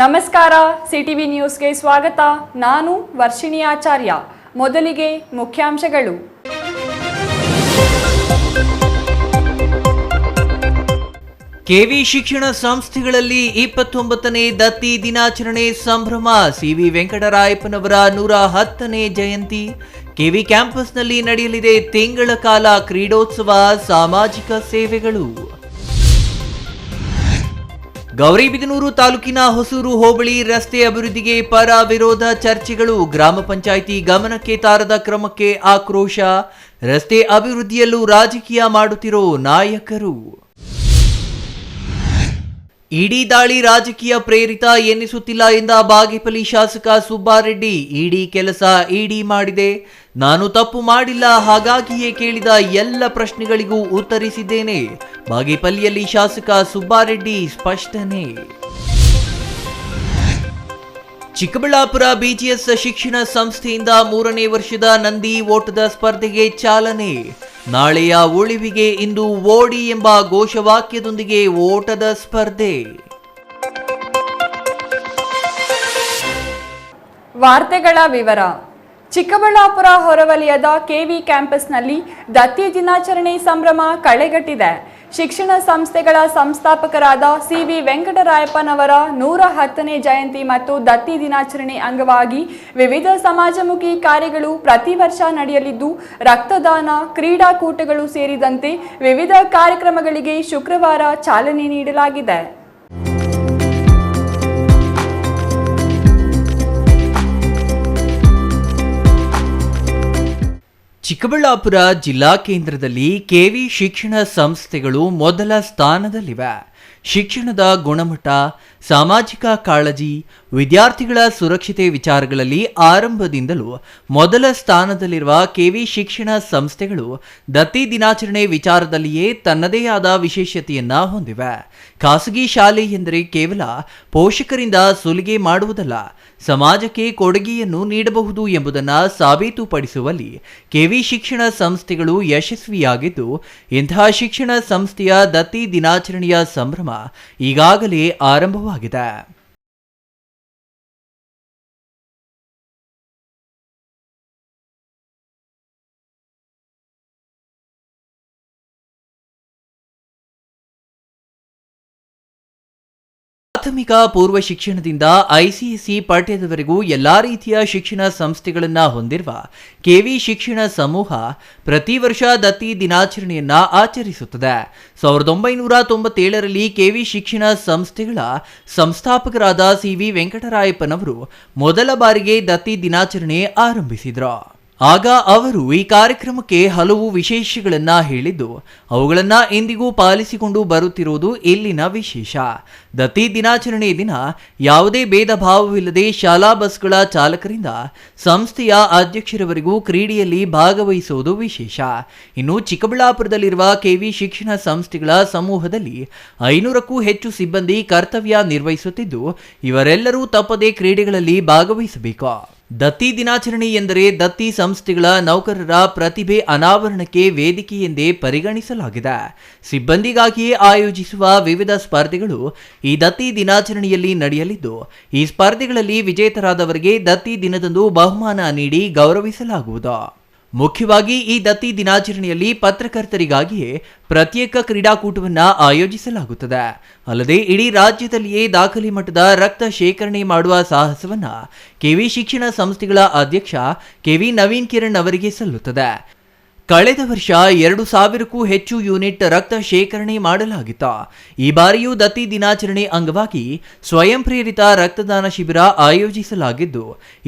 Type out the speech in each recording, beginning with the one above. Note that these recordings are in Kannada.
ನಮಸ್ಕಾರ, ಸಿಟಿವಿ ನ್ಯೂಸ್ಗೆ ಸ್ವಾಗತ. ನಾನು ವರ್ಷಿಣಿ ಆಚಾರ್ಯ. ಮೊದಲಿಗೆ ಮುಖ್ಯಾಂಶಗಳು. ಕೆವಿ ಶಿಕ್ಷಣ ಸಂಸ್ಥೆಗಳಲ್ಲಿ 29ನೇ ದತ್ತಿ ದಿನಾಚರಣೆ ಸಂಭ್ರಮ. ಸಿವಿ ವೆಂಕಟರಾಯಪ್ಪನವರ 110ನೇ ಜಯಂತಿ. ಕೆವಿ ಕ್ಯಾಂಪಸ್ನಲ್ಲಿ ನಡೆಯಲಿದೆ ತಿಂಗಳ ಕಾಲ ಕ್ರೀಡೋತ್ಸವ, ಸಾಮಾಜಿಕ ಸೇವೆಗಳು. ಗೌರಿಬಿದನೂರು ತಾಲೂಕಿನ ಹೊಸೂರು ಹೋಬಳಿ ರಸ್ತೆ ಅಭಿವೃದ್ಧಿಗೆ ಪರ ವಿರೋಧ ಚರ್ಚೆಗಳು. ಗ್ರಾಮ ಪಂಚಾಯಿತಿ ಗಮನಕ್ಕೆ ತಾರದ ಕ್ರಮಕ್ಕೆ ಆಕ್ರೋಶ. ರಸ್ತೆ ಅಭಿವೃದ್ಧಿಯಲ್ಲೂ ರಾಜಕೀಯ ಮಾಡುತ್ತಿರೋ ನಾಯಕರು. ಇಡಿ ದಾಳಿ ರಾಜಕೀಯ ಪ್ರೇರಿತ ಎನ್ನಿಸುತ್ತಿಲ್ಲ ಎಂದ ಬಾಗೇಪಲ್ಲಿ ಶಾಸಕ ಸುಬ್ಬಾರೆಡ್ಡಿ. ಇಡಿ ಕೆಲಸ ಇಡಿ ಮಾಡಿದೆ, ನಾನು ತಪ್ಪು ಮಾಡಿಲ್ಲ, ಹಾಗಾಗಿಯೇ ಕೇಳಿದ ಎಲ್ಲ ಪ್ರಶ್ನೆಗಳಿಗೂ ಉತ್ತರಿಸಿದ್ದೇನೆ. ಬಾಗೇಪಲ್ಲಿಯಲ್ಲಿ ಶಾಸಕ ಸುಬ್ಬಾರೆಡ್ಡಿ ಸ್ಪಷ್ಟನೆ. ಚಿಕ್ಕಬಳ್ಳಾಪುರ ಬಿಜಿಎಸ್ ಶಿಕ್ಷಣ ಸಂಸ್ಥೆಯಿಂದ 3ನೇ ವರ್ಷದ ನಂದಿ ಓಟದ ಸ್ಪರ್ಧೆಗೆ ಚಾಲನೆ. ನಾಳೆಯ ಉಳಿವಿಗೆ ಇಂದು ಓಡಿ ಎಂಬ ಘೋಷವಾಕ್ಯದೊಂದಿಗೆ ಓಟದ ಸ್ಪರ್ಧೆ. ವಾರ್ತೆಗಳ ವಿವರ. ಚಿಕ್ಕಬಳ್ಳಾಪುರ ಹೊರವಲಯದ ಕೆವಿ ಕ್ಯಾಂಪಸ್ನಲ್ಲಿ ದತ್ತಿ ದಿನಾಚರಣೆ ಸಂಭ್ರಮ ಕಳೆಗಟ್ಟಿದೆ. ಶಿಕ್ಷಣ ಸಂಸ್ಥೆಗಳ ಸಂಸ್ಥಾಪಕರಾದ ಸಿವಿ ವೆಂಕಟರಾಯಪ್ಪನವರ 110ನೇ ಜಯಂತಿ ಮತ್ತು ದತ್ತಿ ದಿನಾಚರಣೆ ಅಂಗವಾಗಿ ವಿವಿಧ ಸಮಾಜಮುಖಿ ಕಾರ್ಯಗಳು ಪ್ರತಿ ವರ್ಷ ನಡೆಯಲಿದ್ದು, ರಕ್ತದಾನ, ಕ್ರೀಡಾಕೂಟಗಳು ಸೇರಿದಂತೆ ವಿವಿಧ ಕಾರ್ಯಕ್ರಮಗಳಿಗೆ ಶುಕ್ರವಾರ ಚಾಲನೆ ನೀಡಲಾಗಿದೆ. ಚಿಕ್ಕಬಳ್ಳಾಪುರ ಜಿಲ್ಲಾ ಕೇಂದ್ರದಲ್ಲಿ ಕೆವಿ ಶಿಕ್ಷಣ ಸಂಸ್ಥೆಗಳು ಮೊದಲ ಸ್ಥಾನದಲ್ಲಿವೆ. ಶಿಕ್ಷಣದ ಗುಣಮಟ್ಟ, ಸಾಮಾಜಿಕ ಕಾಳಜಿ, ವಿದ್ಯಾರ್ಥಿಗಳ ಸುರಕ್ಷತೆ ವಿಚಾರಗಳಲ್ಲಿ ಆರಂಭದಿಂದಲೂ ಮೊದಲ ಸ್ಥಾನದಲ್ಲಿರುವ ಕೆವಿ ಶಿಕ್ಷಣ ಸಂಸ್ಥೆಗಳು ದತ್ತಿ ದಿನಾಚರಣೆ ವಿಚಾರದಲ್ಲಿಯೇ ತನ್ನದೇ ಆದ ವಿಶೇಷತೆಯನ್ನ ಹೊಂದಿವೆ. ಖಾಸಗಿ ಶಾಲೆ ಎಂದರೆ ಕೇವಲ ಪೋಷಕರಿಂದ ಸುಲಿಗೆ ಮಾಡುವುದಲ್ಲ, ಸಮಾಜಕ್ಕೆ ಕೊಡುಗೆಯನ್ನು ನೀಡಬಹುದು ಎಂಬುದನ್ನು ಸಾಬೀತುಪಡಿಸುವಲ್ಲಿ ಕೆವಿ ಶಿಕ್ಷಣ ಸಂಸ್ಥೆಗಳು ಯಶಸ್ವಿಯಾಗಿದ್ದು, ಇಂತಹ ಶಿಕ್ಷಣ ಸಂಸ್ಥೆಯ ದತ್ತಿ ದಿನಾಚರಣೆಯ ಸಂಭ್ರಮ ಈಗಾಗಲೇ ಆರಂಭವಾಗಿದೆ. ಪ್ರಾಥಮಿಕ ಪೂರ್ವ ಶಿಕ್ಷಣದಿಂದ ಐಸಿಎಸ್ಸಿ ಪಠ್ಯದವರೆಗೂ ಎಲ್ಲಾ ರೀತಿಯ ಶಿಕ್ಷಣ ಸಂಸ್ಥೆಗಳನ್ನು ಹೊಂದಿರುವ ಕೆವಿ ಶಿಕ್ಷಣ ಸಮೂಹ ಪ್ರತಿ ವರ್ಷ ದತ್ತಿ ದಿನಾಚರಣೆಯನ್ನ ಆಚರಿಸುತ್ತದೆ. 1997ರಲ್ಲಿ ಕೆವಿ ಶಿಕ್ಷಣ ಸಂಸ್ಥೆಗಳ ಸಂಸ್ಥಾಪಕರಾದ ಸಿವಿ ವೆಂಕಟರಾಯಪ್ಪನವರು ಮೊದಲ ಬಾರಿಗೆ ದತ್ತಿ ದಿನಾಚರಣೆ ಆರಂಭಿಸಿದರು. ಆಗ ಅವರು ಈ ಕಾರ್ಯಕ್ರಮಕ್ಕೆ ಹಲವು ವಿಶೇಷಗಳನ್ನ ಹೇಳಿದ್ದು, ಅವುಗಳನ್ನ ಇಂದಿಗೂ ಪಾಲಿಸಿಕೊಂಡು ಬರುತ್ತಿರುವುದು ಇಲ್ಲಿನ ವಿಶೇಷ. ದತ್ತಿ ದಿನಾಚರಣೆ ದಿನ ಯಾವುದೇ ಭೇದ ಭಾವವಿಲ್ಲದೆ ಶಾಲಾ ಬಸ್ಗಳ ಚಾಲಕರಿಂದ ಸಂಸ್ಥೆಯ ಅಧ್ಯಕ್ಷರವರೆಗೂ ಕ್ರೀಡೆಯಲ್ಲಿ ಭಾಗವಹಿಸುವುದು ವಿಶೇಷ. ಇನ್ನು ಚಿಕ್ಕಬಳ್ಳಾಪುರದಲ್ಲಿರುವ ಕೆವಿ ಶಿಕ್ಷಣ ಸಂಸ್ಥೆಗಳ ಸಮೂಹದಲ್ಲಿ 500ಕ್ಕೂ ಹೆಚ್ಚು ಸಿಬ್ಬಂದಿ ಕರ್ತವ್ಯ ನಿರ್ವಹಿಸುತ್ತಿದ್ದು, ಇವರೆಲ್ಲರೂ ತಪ್ಪದೇ ಕ್ರೀಡೆಗಳಲ್ಲಿ ಭಾಗವಹಿಸಬೇಕು. ದತ್ತಿ ದಿನಾಚರಣೆ ಎಂದರೆ ದತ್ತಿ ಸಂಸ್ಥೆಗಳ ನೌಕರರ ಪ್ರತಿಭೆ ಅನಾವರಣಕ್ಕೆ ವೇದಿಕೆ ಎಂದೇ ಪರಿಗಣಿಸಲಾಗಿದೆ. ಸಿಬ್ಬಂದಿಗಾಗಿಯೇ ಆಯೋಜಿಸುವ ವಿವಿಧ ಸ್ಪರ್ಧೆಗಳು ಈ ದತ್ತಿ ದಿನಾಚರಣೆಯಲ್ಲಿ ನಡೆಯಲಿದ್ದು, ಈ ಸ್ಪರ್ಧೆಗಳಲ್ಲಿ ವಿಜೇತರಾದವರಿಗೆ ದತ್ತಿ ದಿನದಂದು ಬಹುಮಾನ ನೀಡಿ ಗೌರವಿಸಲಾಗುವುದು. ಮುಖ್ಯವಾಗಿ ಈ ದತ್ತಿ ದಿನಾಚರಣೆಯಲ್ಲಿ ಪತ್ರಕರ್ತರಿಗಾಗಿಯೇ ಪ್ರತ್ಯೇಕ ಕ್ರೀಡಾಕೂಟವನ್ನು ಆಯೋಜಿಸಲಾಗುತ್ತದೆ. ಅಲ್ಲದೆ ಇಡೀ ರಾಜ್ಯದಲ್ಲಿಯೇ ದಾಖಲೆ ಮಟ್ಟದ ರಕ್ತ ಶೇಖರಣೆ ಮಾಡುವ ಸಾಹಸವನ್ನ ಕೆವಿ ಶಿಕ್ಷಣ ಸಂಸ್ಥೆಗಳ ಅಧ್ಯಕ್ಷ ಕೆವಿ ನವೀನ್ ಕಿರಣ್ ಅವರಿಗೆ ಸಲ್ಲುತ್ತದೆ. ಕಳೆದ ವರ್ಷ 2,000ಕ್ಕೂ ಹೆಚ್ಚು ಯೂನಿಟ್ ರಕ್ತ ಶೇಖರಣೆ ಮಾಡಲಾಗಿತ್ತು. ಈ ಬಾರಿಯೂ ದತ್ತಿ ದಿನಾಚರಣೆ ಅಂಗವಾಗಿ ಸ್ವಯಂ ಪ್ರೇರಿತ ರಕ್ತದಾನ ಶಿಬಿರ ಆಯೋಜಿಸಲಾಗಿದ್ದು,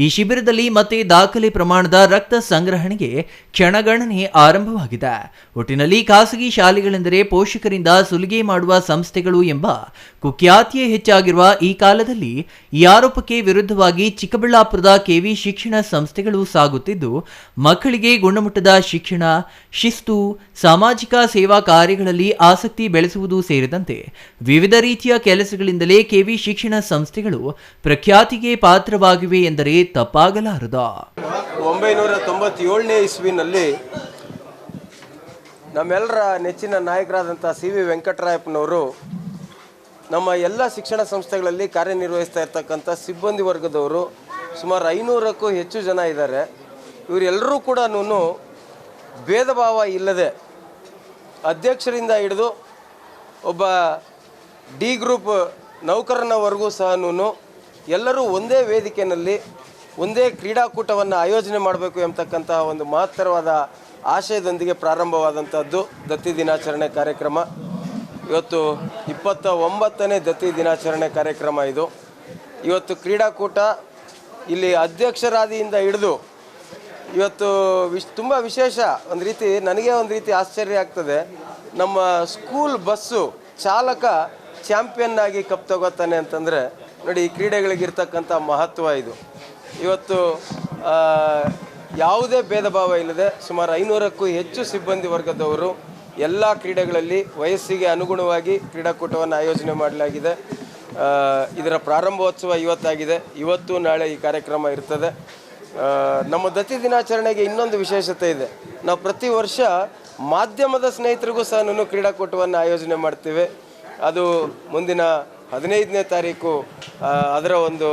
ಈ ಶಿಬಿರದಲ್ಲಿ ಮತ್ತೆ ದಾಖಲೆ ಪ್ರಮಾಣದ ರಕ್ತ ಸಂಗ್ರಹಣೆಗೆ ಕ್ಷಣಗಣನೆ ಆರಂಭವಾಗಿದೆ. ಒಟ್ಟಿನಲ್ಲಿ ಖಾಸಗಿ ಶಾಲೆಗಳೆಂದರೆ ಪೋಷಕರಿಂದ ಸುಲಿಗೆ ಮಾಡುವ ಸಂಸ್ಥೆಗಳು ಎಂಬ ಕುಖ್ಯಾತಿಯೇ ಹೆಚ್ಚಾಗಿರುವ ಈ ಕಾಲದಲ್ಲಿ ಈ ಆರೋಪಕ್ಕೆ ವಿರುದ್ಧವಾಗಿ ಚಿಕ್ಕಬಳ್ಳಾಪುರದ ಕೆವಿ ಶಿಕ್ಷಣ ಸಂಸ್ಥೆಗಳು ಸಾಗುತ್ತಿದ್ದು, ಮಕ್ಕಳಿಗೆ ಗುಣಮಟ್ಟದ ಶಿಕ್ಷಣ, ಶಿಸ್ತು, ಸಾಮಾಜಿಕ ಸೇವಾ ಕಾರ್ಯಗಳಲ್ಲಿ ಆಸಕ್ತಿ ಬೆಳೆಸುವುದು ಸೇರಿದಂತೆ ವಿವಿಧ ರೀತಿಯ ಕೆಲಸಗಳಿಂದಲೇ ಕೆವಿ ಶಿಕ್ಷಣ ಸಂಸ್ಥೆಗಳು ಪ್ರಖ್ಯಾತಿಗೆ ಪಾತ್ರವಾಗಿವೆ ಎಂದರೆ ತಪ್ಪಾಗಲಾರದು. 1997ನೇ ಇಸ್ವಿನಲ್ಲಿ ನಮ್ಮೆಲ್ಲರ ನೆಚ್ಚಿನ ನಾಯಕರಾದಂಥ ಸಿ ವಿ ವೆಂಕಟರಾಯಪ್ಪನವರು ನಮ್ಮ ಎಲ್ಲ ಶಿಕ್ಷಣ ಸಂಸ್ಥೆಗಳಲ್ಲಿ ಕಾರ್ಯನಿರ್ವಹಿಸ್ತಾ ಇರ್ತಕ್ಕಂಥ ಸಿಬ್ಬಂದಿ ವರ್ಗದವರು ಸುಮಾರು 500ಕ್ಕೂ ಹೆಚ್ಚು ಜನ ಇದ್ದಾರೆ. ಇವರೆಲ್ಲರೂ ಕೂಡ ಭೇದ ಭಾವ ಇಲ್ಲದೆ ಅಧ್ಯಕ್ಷರಿಂದ ಹಿಡಿದು ಒಬ್ಬ ಡಿ ಗ್ರೂಪ್ ನೌಕರನವರೆಗೂ ಸಹ ಎಲ್ಲರೂ ಒಂದೇ ವೇದಿಕೆಯಲ್ಲಿ ಒಂದೇ ಕ್ರೀಡಾಕೂಟವನ್ನು ಆಯೋಜನೆ ಮಾಡಬೇಕು ಎಂಬತಕ್ಕಂಥ ಒಂದು ಮಹತ್ತರವಾದ ಆಶಯದೊಂದಿಗೆ ಪ್ರಾರಂಭವಾದಂಥದ್ದು ದತ್ತಿ ದಿನಾಚರಣೆ ಕಾರ್ಯಕ್ರಮ. ಇವತ್ತು 29ನೇ ದತ್ತಿ ದಿನಾಚರಣೆ ಕಾರ್ಯಕ್ರಮ ಇದು. ಇವತ್ತು ಕ್ರೀಡಾಕೂಟ ಇಲ್ಲಿ ಅಧ್ಯಕ್ಷರಾದಿಯಿಂದ ಹಿಡಿದು ಇವತ್ತು ತುಂಬ ವಿಶೇಷ ಒಂದು ರೀತಿ ನನಗೆ ಒಂದು ರೀತಿ ಆಶ್ಚರ್ಯ ಆಗ್ತದೆ. ನಮ್ಮ ಸ್ಕೂಲ್ ಬಸ್ಸು ಚಾಲಕ ಚಾಂಪಿಯನ್ ಆಗಿ ಕಪ್ ತಗೋತಾನೆ ಅಂತಂದರೆ ನೋಡಿ, ಈ ಕ್ರೀಡೆಗಳಿಗಿರ್ತಕ್ಕಂಥ ಮಹತ್ವ ಇದು. ಇವತ್ತು ಯಾವುದೇ ಭೇದ ಭಾವ ಇಲ್ಲದೆ ಸುಮಾರು 500ಕ್ಕೂ ಹೆಚ್ಚು ಸಿಬ್ಬಂದಿ ವರ್ಗದವರು ಎಲ್ಲ ಕ್ರೀಡೆಗಳಲ್ಲಿ ವಯಸ್ಸಿಗೆ ಅನುಗುಣವಾಗಿ ಕ್ರೀಡಾಕೂಟವನ್ನು ಆಯೋಜನೆ ಮಾಡಲಾಗಿದೆ. ಇದರ ಪ್ರಾರಂಭೋತ್ಸವ ಇವತ್ತಾಗಿದೆ. ಇವತ್ತು ನಾಳೆ ಈ ಕಾರ್ಯಕ್ರಮ ಇರ್ತದೆ. ನಮ್ಮ ದತ್ತಿ ದಿನಾಚರಣೆಗೆ ಇನ್ನೊಂದು ವಿಶೇಷತೆ ಇದೆ. ನಾವು ಪ್ರತಿ ವರ್ಷ ಮಾಧ್ಯಮದ ಸ್ನೇಹಿತರಿಗೂ ಸಹ ಕ್ರೀಡಾಕೂಟವನ್ನು ಆಯೋಜನೆ ಮಾಡ್ತೀವಿ. ಅದು ಮುಂದಿನ 15ನೇ ತಾರೀಕು ಅದರ ಒಂದು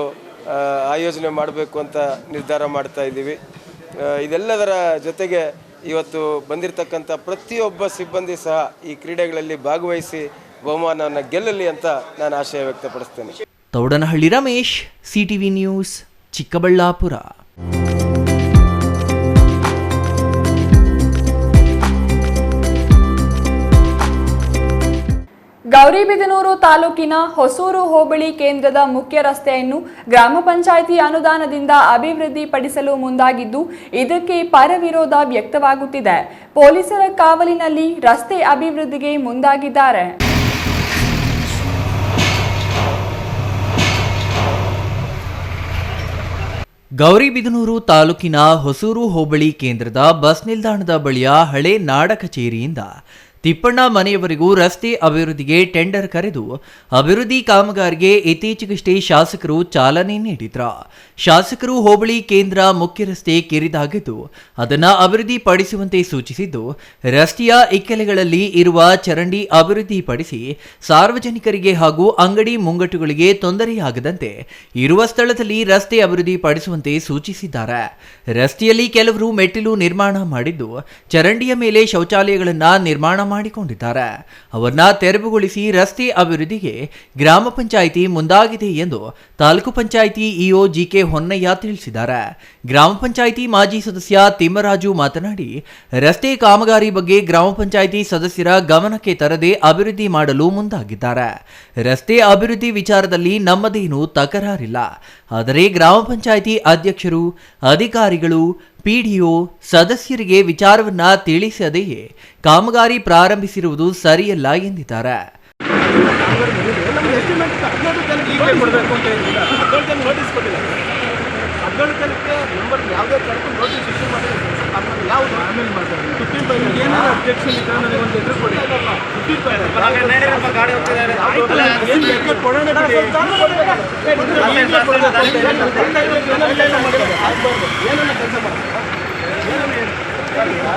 ಆಯೋಜನೆ ಮಾಡಬೇಕು ಅಂತ ನಿರ್ಧಾರ ಮಾಡ್ತಾ ಇದ್ದೀವಿ. ಇದೆಲ್ಲದರ ಜೊತೆಗೆ ಇವತ್ತು ಬಂದಿರತಕ್ಕಂಥ ಪ್ರತಿಯೊಬ್ಬ ಸಿಬ್ಬಂದಿ ಸಹ ಈ ಕ್ರೀಡೆಗಳಲ್ಲಿ ಭಾಗವಹಿಸಿ ಬಹುಮಾನವನ್ನು ಗೆಲ್ಲಲಿ ಅಂತ ನಾನು ಆಶಯ ವ್ಯಕ್ತಪಡಿಸ್ತೇನೆ. Thoudanahalli Ramesh, CTV news, Chikkaballapur. ಗೌರಿಬಿದನೂರು ತಾಲೂಕಿನ ಹೊಸೂರು ಹೋಬಳಿ ಕೇಂದ್ರದ ಮುಖ್ಯ ರಸ್ತೆಯನ್ನು ಗ್ರಾಮ ಪಂಚಾಯಿತಿ ಅನುದಾನದಿಂದ ಅಭಿವೃದ್ಧಿಪಡಿಸಲು ಮುಂದಾಗಿದ್ದು, ಇದಕ್ಕೆ ಪರವಿರೋಧ ವ್ಯಕ್ತವಾಗುತ್ತಿದೆ. ಪೊಲೀಸರ ಕಾವಲಿನಲ್ಲಿ ರಸ್ತೆ ಅಭಿವೃದ್ಧಿಗೆ ಮುಂದಾಗಿದ್ದಾರೆ. ಗೌರಿಬಿದನೂರು ತಾಲೂಕಿನ ಹೊಸೂರು ಹೋಬಳಿ ಕೇಂದ್ರದ ಬಸ್ ನಿಲ್ದಾಣದ ಬಳಿಯ ಹಳೆ ನಾಡ ಕಚೇರಿಯಿಂದ ತಿಪ್ಪಣ್ಣ ಮನೆಯವರೆಗೂ ರಸ್ತೆ ಅಭಿವೃದ್ಧಿಗೆ ಟೆಂಡರ್ ಕರೆದು ಅಭಿವೃದ್ಧಿ ಕಾಮಗಾರಿಗೆ ಇತ್ತೀಚೆಗಷ್ಟೇ ಶಾಸಕರು ಚಾಲನೆ ನೀಡಿದ್ರು. ಶಾಸಕರು ಹೋಬಳಿ ಕೇಂದ್ರ ಮುಖ್ಯ ರಸ್ತೆ ಕಿರಿದಾಗಿದ್ದು ಅದನ್ನು ಅಭಿವೃದ್ಧಿಪಡಿಸುವಂತೆ ಸೂಚಿಸಿದ್ದು, ರಸ್ತೆಯ ಇಕ್ಕೆಲೆಗಳಲ್ಲಿ ಇರುವ ಚರಂಡಿ ಅಭಿವೃದ್ಧಿಪಡಿಸಿ ಸಾರ್ವಜನಿಕರಿಗೆ ಹಾಗೂ ಅಂಗಡಿ ಮುಂಗಟ್ಟುಗಳಿಗೆ ತೊಂದರೆಯಾಗದಂತೆ ಇರುವ ಸ್ಥಳದಲ್ಲಿ ರಸ್ತೆ ಅಭಿವೃದ್ಧಿಪಡಿಸುವಂತೆ ಸೂಚಿಸಿದ್ದಾರೆ. ರಸ್ತೆಯಲ್ಲಿ ಕೆಲವರು ಮೆಟ್ಟಿಲು ನಿರ್ಮಾಣ ಮಾಡಿದ್ದು ಚರಂಡಿಯ ಮೇಲೆ ಶೌಚಾಲಯಗಳನ್ನು ನಿರ್ಮಾಣ ಮಾಡಿಕೊಂಡಿದ್ದಾರೆ. ಅವನ್ನ ತೆರವುಗೊಳಿಸಿ ರಸ್ತೆ ಅಭಿವೃದ್ಧಿಗೆ ಗ್ರಾಮ ಪಂಚಾಯಿತಿ ಮುಂದಾಗಿದೆ ಎಂದು ತಾಲೂಕು ಪಂಚಾಯಿತಿ ಇಒ ಜಿಕೆ ಹೊನ್ನಯ್ಯ ತಿಳಿಸಿದ್ದಾರೆ. ಗ್ರಾಮ ಪಂಚಾಯಿತಿ ಮಾಜಿ ಸದಸ್ಯ ತಿಮ್ಮರಾಜು ಮಾತನಾಡಿ, ರಸ್ತೆ ಕಾಮಗಾರಿ ಬಗ್ಗೆ ಗ್ರಾಮ ಪಂಚಾಯಿತಿ ಸದಸ್ಯರ ಗಮನಕ್ಕೆ ತರದೆ ಅಭಿವೃದ್ಧಿ ಮಾಡಲು ಮುಂದಾಗಿದ್ದಾರೆ. ರಸ್ತೆ ಅಭಿವೃದ್ಧಿ ವಿಚಾರದಲ್ಲಿ ನಮ್ಮದೇನೂ ತಕರಾರಿಲ್ಲ, ಆದರೆ ಗ್ರಾಮ ಪಂಚಾಯಿತಿ ಅಧ್ಯಕ್ಷರು, ಅಧಿಕಾರಿಗಳು, ಪಿಡಿಒ ಸದಸ್ಯರಿಗೆ ವಿಚಾರವನ್ನ ತಿಳಿಸದೆಯೇ ಕಾಮಗಾರಿ ಪ್ರಾರಂಭಿಸಿರುವುದು ಸರಿಯಲ್ಲ ಎಂದಿದ್ದಾರೆ.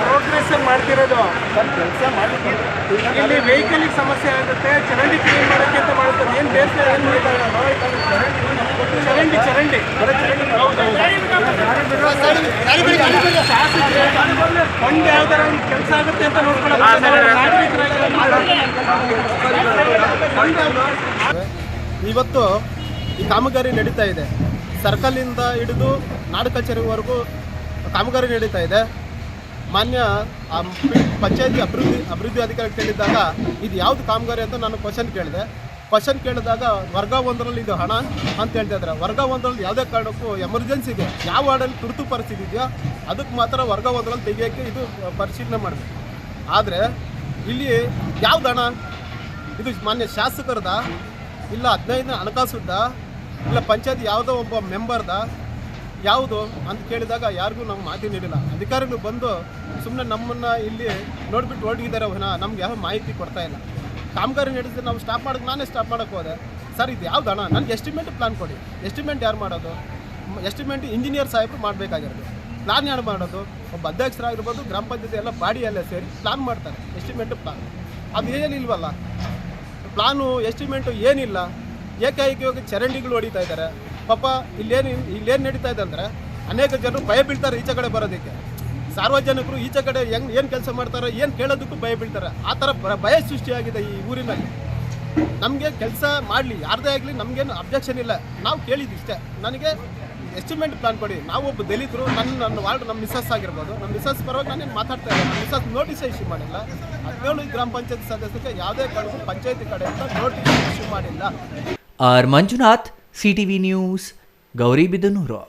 ಪ್ರೋಗ್ರೆಸ್ ಮಾಡ್ತಿರೋದು ಕೆಲಸ ಮಾಡಿದ್ವಿ. ಇಲ್ಲಿ ವೆಹಿಕಲ್ಗೆ ಸಮಸ್ಯೆ ಆಗುತ್ತೆ, ಚರಂಡಿ ಕ್ಲೀನ್ ಮಾಡೋಕ್ಕೆ ಅಂತ ಮಾಡುತ್ತದೆ. ಏನು ಬೇರೆ ಏನು ಚರಂಡಿ ಫಂಡ್ ಯಾವ ಥರ ಕೆಲಸ ಆಗುತ್ತೆ ಅಂತ ಇವತ್ತು ಈ ಕಾಮಗಾರಿ ನಡೀತಾ ಇದೆ. ಸರ್ಕಲಿಂದ ಹಿಡಿದು ನಾಡು ಕಚೇರಿವರೆಗೂ ಕಾಮಗಾರಿ ನಡೀತಾ ಇದೆ. ಮಾನ್ಯ ಪಂಚಾಯತಿ ಅಭಿವೃದ್ಧಿ ಅಧಿಕಾರಿ ಕೇಳಿದಾಗ ಇದು ಯಾವುದು ಕಾಮಗಾರಿ ಅಂತ ನಾನು ಕ್ವಶನ್ ಕೇಳಿದಾಗ ವರ್ಗ 1ರಲ್ಲಿ ಇದು ಹಣ ಅಂತ ಹೇಳ್ತಾ ಇದ್ದಾರೆ. ವರ್ಗ 1ರಲ್ಲಿ ಯಾವುದೇ ಕಾರಣಕ್ಕೂ ಎಮರ್ಜೆನ್ಸಿಗೆ ಯಾವ ವಾರ್ಡಲ್ಲಿ ತುರ್ತು ಪರಿಸ್ಥಿತಿ ಇದೆಯೋ ಅದಕ್ಕೆ ಮಾತ್ರ ವರ್ಗ 1ರಲ್ಲಿ ತೆಗಿಯೋಕ್ಕೆ ಇದು ಪರಿಶೀಲನೆ ಮಾಡಬೇಕು. ಆದರೆ ಇಲ್ಲಿ ಯಾವ್ದು ಹಣ, ಇದು ಮಾನ್ಯ ಶಾಸಕರದ ಇಲ್ಲ 15ನೇ ಹಣಕಾಸುದ ಇಲ್ಲ ಪಂಚಾಯತಿ ಯಾವುದೋ ಒಬ್ಬ ಮೆಂಬರ್ದ ಯಾವುದು ಅಂತ ಕೇಳಿದಾಗ ಯಾರಿಗೂ ನಮ್ಗೆ ಮಾಹಿತಿ ನೀಡಿಲ್ಲ. ಅಧಿಕಾರಿಗಳು ಬಂದು ಸುಮ್ಮನೆ ನಮ್ಮನ್ನು ಇಲ್ಲಿ ನೋಡಿಬಿಟ್ಟು ಹೊರಟಿದ್ದಾರೆ, ನಮ್ಗೆ ಯಾವ ಮಾಹಿತಿ ಕೊಡ್ತಾ ಇಲ್ಲ. ಕಾಮಗಾರಿ ನಡೆಸಿದ್ರೆ ನಾವು ನಾನೇ ಸ್ಟಾಪ್ ಮಾಡೋಕ್ಕೆ ಹೋದೆ. ಸರ್ ಇದು ಯಾವ್ದು ಹಣ, ನನಗೆ ಎಸ್ಟಿಮೇಟ್ ಪ್ಲಾನ್ ಕೊಡಿ. ಎಸ್ಟಿಮೇಟ್ ಯಾರು ಮಾಡೋದು? ಎಸ್ಟಿಮೇಟ್ ಇಂಜಿನಿಯರ್ ಸಾಹೇಬರು ಮಾಡಬೇಕಾಗಿರೋದು. ಪ್ಲಾನ್ ಯಾರು ಮಾಡೋದು? ಒಬ್ಬ ಅಧ್ಯಕ್ಷರಾಗಿರ್ಬೋದು, ಗ್ರಾಮ ಪಂಚಾಯತಿ ಎಲ್ಲ ಬಾಡಿಯಲ್ಲೇ ಸೇರಿ ಪ್ಲಾನ್ ಮಾಡ್ತಾರೆ, ಎಸ್ಟಿಮೇಟ್ ಪ್ಲಾನ್. ಅದು ಏನಿಲ್ವಲ್ಲ. ಪ್ಲಾನು ಎಸ್ಟಿಮೇಟು ಏನಿಲ್ಲ. ಏಕಾಏಕಿಯಾಗಿ ಚರಂಡಿಗಳು ಹೊಡಿತಾ ಇದ್ದಾರೆ. ಪಾಪ ಇಲ್ಲೇನು ನಡೀತಾ ಇದೆ ಅಂದರೆ ಅನೇಕ ಜನರು ಭಯ ಬೀಳ್ತಾರೆ ಈಚೆ ಕಡೆ ಬರೋದಕ್ಕೆ. ಸಾರ್ವಜನಿಕರು ಈಚೆ ಕಡೆ ಏನು ಕೆಲಸ ಮಾಡ್ತಾರೆ, ಏನು ಕೇಳೋದಕ್ಕೂ ಭಯ ಬೀಳ್ತಾರೆ. ಆ ಥರ ಭಯ ಸೃಷ್ಟಿಯಾಗಿದೆ ಈ ಊರಿನಲ್ಲಿ. ನಮಗೆ ಕೆಲಸ ಮಾಡಲಿ, ಯಾರದೇ ಆಗಲಿ, ನಮಗೇನು ಅಬ್ಜೆಕ್ಷನ್ ಇಲ್ಲ. ನಾವು ಕೇಳಿದ್ದಿಷ್ಟೇ, ನನಗೆ ಎಸ್ಟಿಮೇಟ್ ಪ್ಲಾನ್ ಕೊಡಿ. ನಾವು ಒಬ್ಬ ದಲಿತರು, ನನ್ನ ವಾರ್ಡ್, ನಮ್ಮ ಮಿಸಸ್ ಆಗಿರ್ಬೋದು, ನಮ್ಮ ಮಿಸಸ್ ಪರವಾಗಿ ನಾನೇನು ಮಾತಾಡ್ತಾ ಇಲ್ಲ. ನಮ್ಮ ಮಿಸಸ್ ನೋಟಿಸ್ ಇಶ್ಯೂ ಮಾಡಿಲ್ಲ. 17 ಗ್ರಾಮ ಪಂಚಾಯತ್ ಸದಸ್ಯರಿಗೆ ಯಾವುದೇ ಕಾರಣಕ್ಕೂ ಪಂಚಾಯತಿ ಕಡೆಯಿಂದ ನೋಟಿಸ್ ಇಶ್ಯೂ ಮಾಡಿಲ್ಲ. R Manjunath, CTV news, Gauribidanur.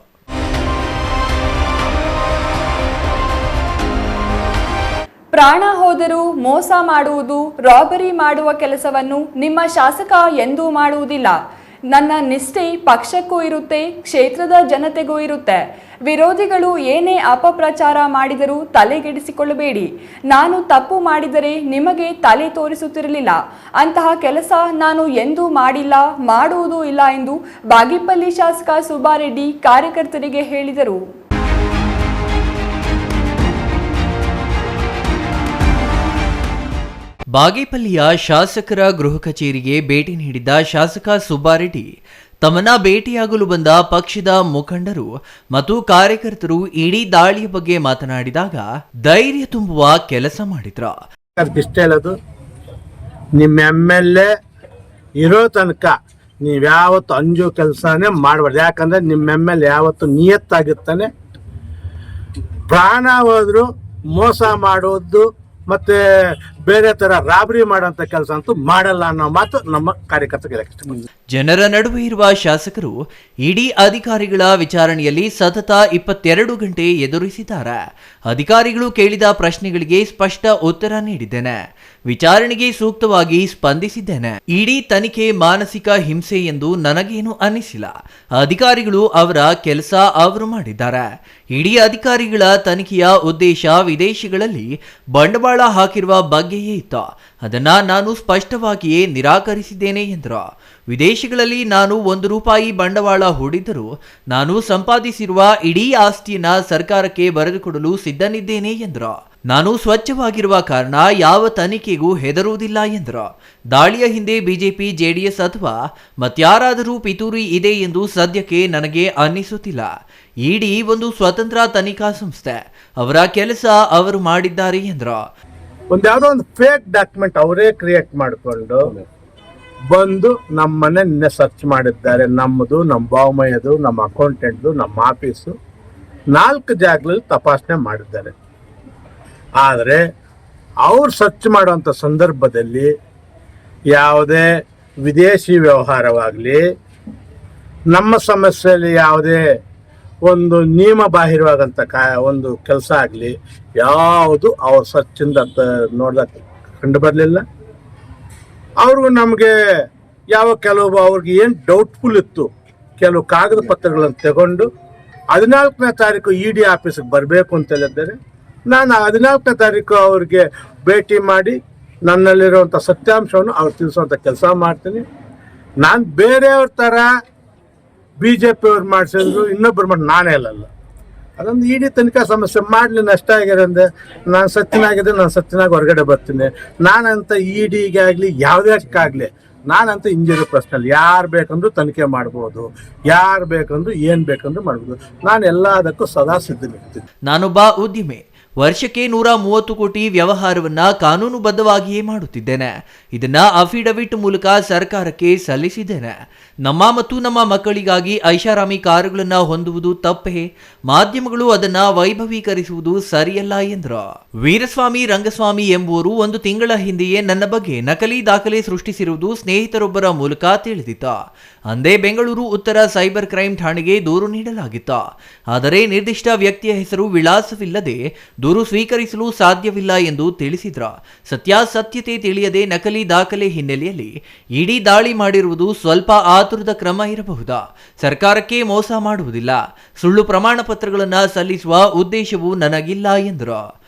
ಪ್ರಾಣ ಹೋದರೂ ಮೋಸ ಮಾಡುವುದು, ರಾಬರಿ ಮಾಡುವ ಕೆಲಸವನ್ನು ನಿಮ್ಮ ಶಾಸಕ ಎಂದೂ ಮಾಡುವುದಿಲ್ಲ. ನನ್ನ ನಿಷ್ಠೆ ಪಕ್ಷಕ್ಕೂ ಇರುತ್ತೆ, ಕ್ಷೇತ್ರದ ಜನತೆಗೂ ಇರುತ್ತೆ. ವಿರೋಧಿಗಳು ಏನೇ ಅಪಪ್ರಚಾರ ಮಾಡಿದರೂ ತಲೆಗೆಡಿಸಿಕೊಳ್ಳಬೇಡಿ. ನಾನು ತಪ್ಪು ಮಾಡಿದರೆ ನಿಮಗೆ ತಲೆ ತೋರಿಸುತ್ತಿರಲಿಲ್ಲ. ಅಂತಹ ಕೆಲಸ ನಾನು ಎಂದೂ ಮಾಡಿಲ್ಲ, ಮಾಡುವುದೂ ಇಲ್ಲ ಎಂದು ಬಾಗೇಪಲ್ಲಿ ಶಾಸಕ ಸುಬ್ಬಾರೆಡ್ಡಿ ಕಾರ್ಯಕರ್ತರಿಗೆ ಹೇಳಿದರು. ಬಾಗೇಪಲ್ಲಿಯ ಶಾಸಕರ ಗೃಹ ಕಚೇರಿಗೆ ಭೇಟಿ ನೀಡಿದ್ದ ಶಾಸಕ ಸುಬ್ಬಾರೆಡ್ಡಿ ತಮ್ಮನ್ನ ಭೇಟಿಯಾಗಲು ಬಂದ ಪಕ್ಷದ ಮುಖಂಡರು ಮತ್ತು ಕಾರ್ಯಕರ್ತರು ಇಡೀ ದಾಳಿಯ ಬಗ್ಗೆ ಮಾತನಾಡಿದಾಗ ಧೈರ್ಯ ತುಂಬುವ ಕೆಲಸ ಮಾಡಿದ್ರು. ಇಷ್ಟ ಹೇಳೋದು, ನಿಮ್ಮ MLA ಇರೋ ತನಕ ನೀವ್ಯಾವತ್ತು ಅಂಜೋ ಕೆಲಸನೇ ಮಾಡಬಾರ್ದು. ಯಾಕಂದ್ರೆ ನಿಮ್ಮ MLA ಯಾವತ್ತು ನಿಯತ್ತಾಗಿರ್ತಾನೆ. ಪ್ರಾಣ ಹೋದ್ರು ಮೋಸ ಮಾಡೋದು ಮತ್ತೆ ಬೇರೆ ತರ ರಾಬರಿ ಮಾಡೋಂಥ ಕೆಲಸ ಅಂತೂ ಮಾಡಲ್ಲ ಅನ್ನೋ ಮಾತು ನಮ್ಮ ಕಾರ್ಯಕರ್ತರಿಗೆ. ಜನರ ನಡುವೆ ಇರುವ ಶಾಸಕರು ಇಡೀ ಅಧಿಕಾರಿಗಳ ವಿಚಾರಣೆಯಲ್ಲಿ ಸತತ 22 ಗಂಟೆ ಎದುರಿಸಿದ್ದಾರೆ. ಅಧಿಕಾರಿಗಳು ಕೇಳಿದ ಪ್ರಶ್ನೆಗಳಿಗೆ ಸ್ಪಷ್ಟ ಉತ್ತರ ನೀಡಿದ್ದೇನೆ. ವಿಚಾರಣೆಗೆ ಸೂಕ್ತವಾಗಿ ಸ್ಪಂದಿಸಿದ್ದೇನೆ. ಇಡೀ ತನಿಖೆ ಮಾನಸಿಕ ಹಿಂಸೆ ಎಂದು ನನಗೇನು ಅನ್ನಿಸಿಲ್ಲ. ಅಧಿಕಾರಿಗಳು ಅವರ ಕೆಲಸ ಅವರು ಮಾಡಿದ್ದಾರೆ. ಇಡೀ ಅಧಿಕಾರಿಗಳ ತನಿಖೆಯ ಉದ್ದೇಶ ವಿದೇಶಗಳಲ್ಲಿ ಬಂಡವಾಳ ಹಾಕಿರುವ ಬಗ್ಗೆಯೇ ಇತ್ತು. ಅದನ್ನ ನಾನು ಸ್ಪಷ್ಟವಾಗಿಯೇ ನಿರಾಕರಿಸಿದ್ದೇನೆ ಎಂದರು. ವಿದೇಶಗಳಲ್ಲಿ ನಾನು ₹1 ಬಂಡವಾಳ ಹೂಡಿದ್ದರೂ ನಾನು ಸಂಪಾದಿಸಿರುವ ಇಡೀ ಆಸ್ತಿಯನ್ನ ಸರ್ಕಾರಕ್ಕೆ ಬರೆದುಕೊಡಲು ಸಿದ್ಧನಿದ್ದೇನೆ ಎಂದರು. ನಾನು ಸ್ವಚ್ಛವಾಗಿರುವ ಕಾರಣ ಯಾವ ತನಿಖೆಗೂ ಹೆದರುವುದಿಲ್ಲ ಎಂದರು. ದಾಳಿಯ ಹಿಂದೆ ಬಿಜೆಪಿ, ಜೆಡಿಎಸ್ ಅಥವಾ ಮತ್ಯಾರಾದರೂ ಪಿತೂರಿ ಇದೆ ಎಂದು ಸದ್ಯಕ್ಕೆ ನನಗೆ ಅನ್ನಿಸುತ್ತಿಲ್ಲ. ಇಡಿ ಒಂದು ಸ್ವತಂತ್ರ ತನಿಖಾ ಸಂಸ್ಥೆ. ಅವರ ಕೆಲಸ ಅವರು ಮಾಡಿದ್ದಾರೆ ಎಂದರು. ಯಾವುದೋ ಒಂದು ಫೇಕ್ ಡಾಕ್ಯುಮೆಂಟ್ ಅವರೇ ಕ್ರಿಯೇಟ್ ಮಾಡಿಕೊಂಡು ಬಂದು ನಮ್ಮ ಮನೆ ಸರ್ಚ್ ಮಾಡಿದ್ದಾರೆ. ನಮ್ಮದು, ನಮ್ಮ ಬಾವಮಯ್ಯದು, ನಮ್ಮ ಅಕೌಂಟೆಂಟ್ದು, ನಮ್ಮ ಆಫೀಸು 4 ಜಾಗಗಳಲ್ಲಿ ತಪಾಸಣೆ ಮಾಡಿದ್ದಾರೆ. ಆದರೆ ಅವ್ರು ಸರ್ಚ್ ಮಾಡುವಂಥ ಸಂದರ್ಭದಲ್ಲಿ ಯಾವುದೇ ವಿದೇಶಿ ವ್ಯವಹಾರವಾಗಲಿ, ನಮ್ಮ ಸಮಸ್ಯೆಯಲ್ಲಿ ಯಾವುದೇ ಒಂದು ನಿಯಮ ಬಾಹಿರವಾಗಂಥ ಒಂದು ಕೆಲಸ ಆಗಲಿ ಯಾವುದು ಅವ್ರ ಸರ್ಚಿಂದ ನೋಡ್ದಕ್ಕೆ ಕಂಡು ಬರಲಿಲ್ಲ. ಅವ್ರಿಗೂ ನಮಗೆ ಕೆಲವು ಅವ್ರಿಗೆ ಏನು ಡೌಟ್ಫುಲ್ ಇತ್ತು, ಕೆಲವು ಕಾಗದ ಪತ್ರಗಳನ್ನು ತಗೊಂಡು 14ನೇ ತಾರೀಕು ED ಆಫೀಸಿಗೆ ಬರಬೇಕು ಅಂತ ಹೇಳಿದ್ದಾರೆ. ನಾನು 14ನೇ ತಾರೀಕು ಅವ್ರಿಗೆ ಭೇಟಿ ಮಾಡಿ ನನ್ನಲ್ಲಿರುವಂಥ ಸತ್ಯಾಂಶವನ್ನು ಅವ್ರು ತಿಳಿಸುವಂಥ ಕೆಲಸ ಮಾಡ್ತೀನಿ. ನಾನು ಬೇರೆಯವ್ರ ಥರ BJP ಅವ್ರು ಮಾಡಿಸಿದ್ರು ಇನ್ನೊಬ್ಬರು ಮಾಡಿ ನಾನೇ ಅಲ್ಲಲ್ಲ. ಅದೊಂದು ED ತನಿಖಾ ಸಮಸ್ಯೆ ಮಾಡಲಿ, ನಷ್ಟ ಆಗಿದೆ ಅಂದರೆ ನಾನು ಸತ್ತಿನಾಗಿದ್ದರೆ ನಾನು ಸತ್ತಿನಾಗ ಹೊರಗಡೆ ಬರ್ತೀನಿ. ನಾನಂತ EDಗೆ ಆಗಲಿ ಯಾವುದಕ್ಕಾಗಲಿ ನಾನಂತ ಇಂಜಿನಿಯರ್ ಪ್ರಶ್ನೆಯಲ್ಲಿ ಯಾರು ಬೇಕಂದ್ರೂ ತನಿಖೆ ಮಾಡ್ಬೋದು, ಯಾರು ಬೇಕಂದ್ರೂ ಏನು ಬೇಕಂದ್ರೂ ಮಾಡ್ಬೋದು. ನಾನು ಎಲ್ಲದಕ್ಕೂ ಸದಾ ಸಿದ್ಧನಿರ್ತೀನಿ. ನಾನೊಬ್ಬ ಉದ್ಯಮಿ. ವರ್ಷಕ್ಕೆ 130 ಕೋಟಿ ವ್ಯವಹಾರವನ್ನ ಕಾನೂನುಬದ್ಧವಾಗಿಯೇ ಮಾಡುತ್ತಿದ್ದೇನೆ. ಇದನ್ನ ಅಫಿಡವಿಟ್ ಮೂಲಕ ಸರ್ಕಾರಕ್ಕೆ ಸಲ್ಲಿಸಿದ್ದೇನೆ. ನಮ್ಮ ಮತ್ತು ನಮ್ಮ ಮಕ್ಕಳಿಗಾಗಿ ಐಷಾರಾಮಿ ಕಾರುಗಳನ್ನ ಹೊಂದುವುದು ತಪ್ಪೇ? ಮಾಧ್ಯಮಗಳು ಅದನ್ನ ವೈಭವೀಕರಿಸುವುದು ಸರಿಯಲ್ಲ ಎಂದರು. ವೀರಸ್ವಾಮಿ ರಂಗಸ್ವಾಮಿ ಎಂಬುವರು 1 ತಿಂಗಳ ಹಿಂದೆಯೇ ನನ್ನ ಬಗ್ಗೆ ನಕಲಿ ದಾಖಲೆ ಸೃಷ್ಟಿಸಿರುವುದು ಸ್ನೇಹಿತರೊಬ್ಬರ ಮೂಲಕ ತಿಳಿದಿತ್ತು. ಅಂದೇ ಬೆಂಗಳೂರು ಉತ್ತರ ಸೈಬರ್ ಕ್ರೈಂ ಠಾಣೆಗೆ ದೂರು ನೀಡಲಾಗಿತ್ತು. ಆದರೆ ನಿರ್ದಿಷ್ಟ ವ್ಯಕ್ತಿಯ ಹೆಸರು, ವಿಳಾಸವಿಲ್ಲದೆ ದೂರು ಸ್ವೀಕರಿಸಲು ಸಾಧ್ಯವಿಲ್ಲ ಎಂದು ತಿಳಿಸಿದ್ರು. ಸತ್ಯಾಸತ್ಯತೆ ತಿಳಿಯದೆ ನಕಲಿ ದಾಖಲೆ ಹಿನ್ನೆಲೆಯಲ್ಲಿ ಇಡೀ ದಾಳಿ ಮಾಡಿರುವುದು ಸ್ವಲ್ಪ ಆತುರದ ಕ್ರಮ ಇರಬಹುದು. ಸರ್ಕಾರಕ್ಕೆ ಮೋಸ ಮಾಡುವುದಿಲ್ಲ, ಸುಳ್ಳು ಪ್ರಮಾಣ ಪತ್ರಗಳನ್ನು ಸಲ್ಲಿಸುವ ಉದ್ದೇಶವೂ ನನಗಿಲ್ಲ ಎಂದರು.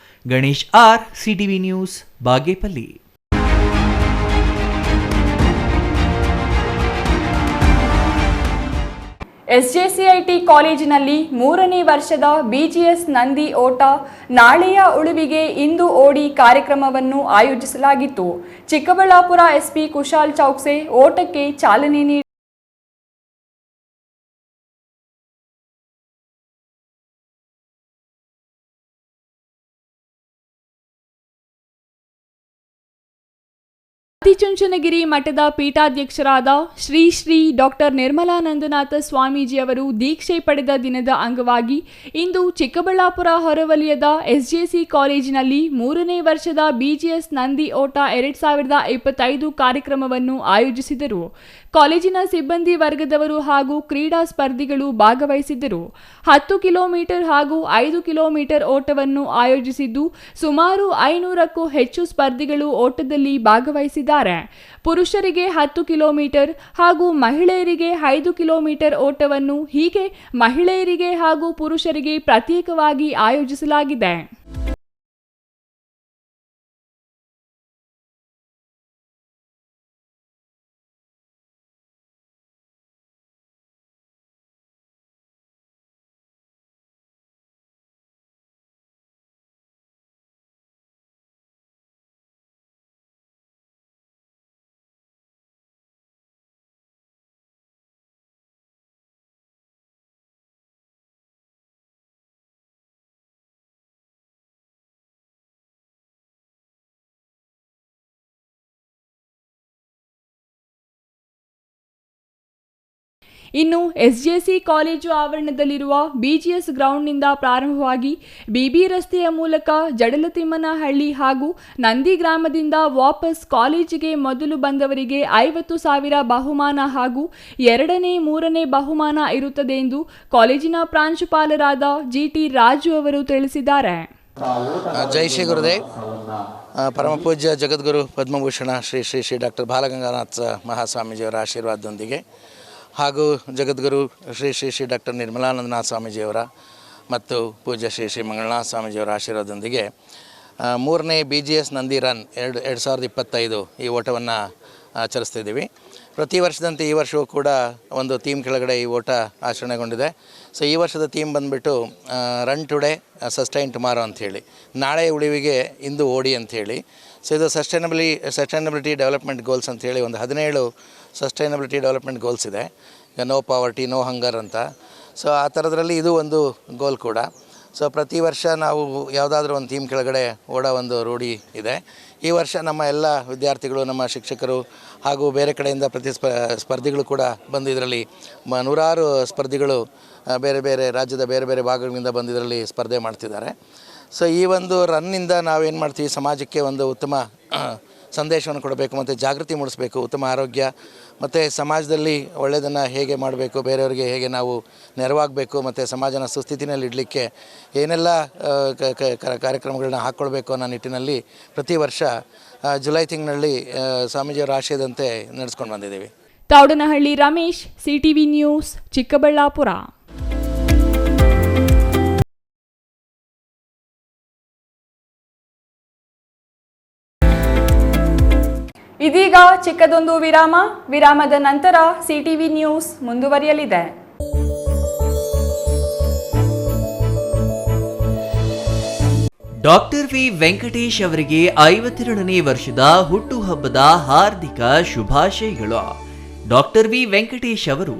Ganesh R, CTV news, Bagepalli. SJCIT ಕಾಲೇಜಿನಲ್ಲಿ 3ನೇ ವರ್ಷದ ಬಿಜಿಎಸ್ ನಂದಿ ಓಟ ನಾಳೆಯ ಉಳುವಿಗೆ ಇಂದು ಓಡಿ ಕಾರ್ಯಕ್ರಮವನ್ನು ಆಯೋಜಿಸಲಾಗಿತ್ತು. ಚಿಕ್ಕಬಳ್ಳಾಪುರ ಎಸ್ಪಿ ಕುಶಾಲ್ ಚೌಕ್ಸೆ ಓಟಕ್ಕೆ ಚಾಲನೆ ನೀಡಿ ಆದಿಚುಂಚನಗಿರಿ ಮಠದ ಪೀಠಾಧ್ಯಕ್ಷರಾದ ಶ್ರೀ ಶ್ರೀ ಡಾಕ್ಟರ್ ನಿರ್ಮಲಾನಂದನಾಥ ಸ್ವಾಮೀಜಿಯವರು ದೀಕ್ಷೆ ಪಡೆದ ದಿನದ ಅಂಗವಾಗಿ ಇಂದು ಚಿಕ್ಕಬಳ್ಳಾಪುರ ಹೊರವಲಯದ ಎಸ್ಜೆಸಿ ಕಾಲೇಜಿನಲ್ಲಿ 3ನೇ ವರ್ಷದ ಬಿಜಿಎಸ್ ನಂದಿ ಓಟ 2025 ಕಾರ್ಯಕ್ರಮವನ್ನು ಆಯೋಜಿಸಿದರು. ಕಾಲೇಜಿನ ಸಿಬ್ಬಂದಿ ವರ್ಗದವರು ಹಾಗೂ ಕ್ರೀಡಾ ಸ್ಪರ್ಧಿಗಳು ಭಾಗವಹಿಸಿದ್ದರು. 10 ಕಿಲೋಮೀಟರ್ ಹಾಗೂ 5 ಕಿಲೋಮೀಟರ್ ಓಟವನ್ನು ಆಯೋಜಿಸಿದ್ದು ಸುಮಾರು 500ಕ್ಕೂ ಹೆಚ್ಚು ಸ್ಪರ್ಧಿಗಳು ಓಟದಲ್ಲಿ ಭಾಗವಹಿಸಿದ್ದಾರೆ. ಪುರುಷರಿಗೆ 10 ಕಿಲೋಮೀಟರ್ ಹಾಗೂ ಮಹಿಳೆಯರಿಗೆ 5 ಕಿಲೋಮೀಟರ್ ಓಟವನ್ನು ಹೀಗೆ ಮಹಿಳೆಯರಿಗೆ ಹಾಗೂ ಪುರುಷರಿಗೆ ಪ್ರತ್ಯೇಕವಾಗಿ ಆಯೋಜಿಸಲಾಗಿದೆ. ಇನ್ನು ಎಸ್ಜೆಸಿ ಕಾಲೇಜು ಆವರಣದಲ್ಲಿರುವ ಬಿಜಿಎಸ್ ಗ್ರೌಂಡ್ನಿಂದ ಪ್ರಾರಂಭವಾಗಿ ಬಿಬಿ ರಸ್ತೆಯ ಮೂಲಕ ಜಡಲತಿಮ್ಮನಹಳ್ಳಿ ಹಾಗೂ ನಂದಿ ಗ್ರಾಮದಿಂದ ವಾಪಸ್ ಕಾಲೇಜಿಗೆ ಮೊದಲು ಬಂದವರಿಗೆ 50,000 ಬಹುಮಾನ ಹಾಗೂ 2ನೇ 3ನೇ ಬಹುಮಾನ ಇರುತ್ತದೆ ಎಂದು ಕಾಲೇಜಿನ ಪ್ರಾಂಶುಪಾಲರಾದ ಜಿಟಿ ರಾಜು ಅವರು ತಿಳಿಸಿದ್ದಾರೆ. ಜೈ ಶ್ರೀ ಗುರುದೇವ್. ಪರಮ ಪೂಜ್ಯ ಜಗದ್ಗುರು ಪದ್ಮಭೂಷಣ ಶ್ರೀ ಶ್ರೀ ಶ್ರೀ ಡಾಕ್ಟರ್ ಬಾಲಗಂಗಾಧರ ಮಹಾಸ್ವಾಮೀಜಿಯವರ ಆಶೀರ್ವಾದದೊಂದಿಗೆ ಹಾಗೂ ಜಗದ್ಗುರು ಶ್ರೀ ಶ್ರೀ ಶ್ರೀ ಡಾಕ್ಟರ್ ನಿರ್ಮಲಾನಂದನಾಥ ಸ್ವಾಮೀಜಿಯವರ ಮತ್ತು ಪೂಜ್ಯ ಶ್ರೀ ಶ್ರೀ ಮಂಗಳನಾಥ ಸ್ವಾಮೀಜಿಯವರ ಆಶೀರ್ವಾದದೊಂದಿಗೆ 3ನೇ BGS ನಂದಿ ರನ್ 2025 ಈ ಓಟವನ್ನು ಆಚರಿಸ್ತಿದ್ದೀವಿ. ಪ್ರತಿ ವರ್ಷದಂತೆ ಈ ವರ್ಷವೂ ಕೂಡ ಒಂದು ಥೀಮ್ ಕೆಳಗಡೆ ಈ ಓಟ ಆಚರಣೆಗೊಂಡಿದೆ. ಸೊ ಈ ವರ್ಷದ ಥೀಮ್ ಬಂದುಬಿಟ್ಟು ರನ್ ಟುಡೇ ಸಸ್ಟೈನ್ ಟುಮಾರೋ ಅಂಥೇಳಿ, ನಾಳೆ ಉಳಿವಿಗೆ ಇಂದು ಓಡಿ ಅಂಥೇಳಿ. ಸೊ ಇದು ಸಸ್ಟೈನಬಿಲಿಟಿ ಡೆವಲಪ್ಮೆಂಟ್ ಗೋಲ್ಸ್ ಅಂಥೇಳಿ ಒಂದು 17 ಸಸ್ಟೈನಬಿಲಿಟಿ ಡೆವಲಪ್ಮೆಂಟ್ ಗೋಲ್ಸ್ ಇದೆ. ಈಗ ನೋ ಪಾವರ್ಟಿ, ನೋ ಹಂಗರ್ ಅಂತ. ಸೊ ಆ ಥರದ್ರಲ್ಲಿ ಇದು ಒಂದು ಗೋಲ್ ಕೂಡ. ಸೊ ಪ್ರತಿ ವರ್ಷ ನಾವು ಯಾವುದಾದ್ರೂ ಒಂದು ಥೀಮ್ ಕೆಳಗಡೆ ಓಡೋ ಒಂದು ರೂಢಿ ಇದೆ. ಈ ವರ್ಷ ನಮ್ಮ ಎಲ್ಲ ವಿದ್ಯಾರ್ಥಿಗಳು, ನಮ್ಮ ಶಿಕ್ಷಕರು ಹಾಗೂ ಬೇರೆ ಕಡೆಯಿಂದ ಸ್ಪರ್ಧಿಗಳು ಕೂಡ ಬಂದು ಇದರಲ್ಲಿ ನೂರಾರು ಸ್ಪರ್ಧಿಗಳು ಬೇರೆ ಬೇರೆ ರಾಜ್ಯದ ಬೇರೆ ಬೇರೆ ಭಾಗಗಳಿಂದ ಬಂದು ಇದರಲ್ಲಿ ಸ್ಪರ್ಧೆ ಮಾಡ್ತಿದ್ದಾರೆ. ಸೊ ಈ ಒಂದು ರನ್ನಿಂದ ನಾವೇನು ಮಾಡ್ತೀವಿ, ಸಮಾಜಕ್ಕೆ ಒಂದು ಉತ್ತಮ ಸಂದೇಶವನ್ನು ಕೊಡಬೇಕು ಮತ್ತು ಜಾಗೃತಿ ಮೂಡಿಸಬೇಕು. ಉತ್ತಮ ಆರೋಗ್ಯ ಮತ್ತು ಸಮಾಜದಲ್ಲಿ ಒಳ್ಳೆಯದನ್ನು ಹೇಗೆ ಮಾಡಬೇಕು, ಬೇರೆಯವರಿಗೆ ಹೇಗೆ ನಾವು ನೆರವಾಗಬೇಕು ಮತ್ತು ಸಮಾಜನ ಸುಸ್ಥಿತಿನಲ್ಲಿ ಇಡಲಿಕ್ಕೆ ಏನೆಲ್ಲ ಕಾರ್ಯಕ್ರಮಗಳನ್ನ ಹಾಕ್ಕೊಳ್ಬೇಕು ಅನ್ನೋ ನಿಟ್ಟಿನಲ್ಲಿ ಪ್ರತಿ ವರ್ಷ ಜುಲೈ ತಿಂಗಳಲ್ಲಿ ಸ್ವಾಮೀಜಿಯವರ ಆಶಯದಂತೆ ನಡೆಸ್ಕೊಂಡು ಬಂದಿದ್ದೀವಿ. Thoudanahalli Ramesh, CTV news, Chikkaballapur. ಇದೀಗ ಚಿಕ್ಕದೊಂದು ವಿರಾಮದ ನಂತರ ಸಿಟಿವಿ ನ್ಯೂಸ್ ಮುಂದುವರಿಯಲಿದೆ. ಡಾಕ್ಟರ್ ವಿ ವೆಂಕಟೇಶ್ ಅವರಿಗೆ 52ನೇ ವರ್ಷದ ಹುಟ್ಟುಹಬ್ಬದ ಹಾರ್ದಿಕ ಶುಭಾಶಯಗಳು. ಡಾಕ್ಟರ್ ವಿ ವೆಂಕಟೇಶ್ ಅವರು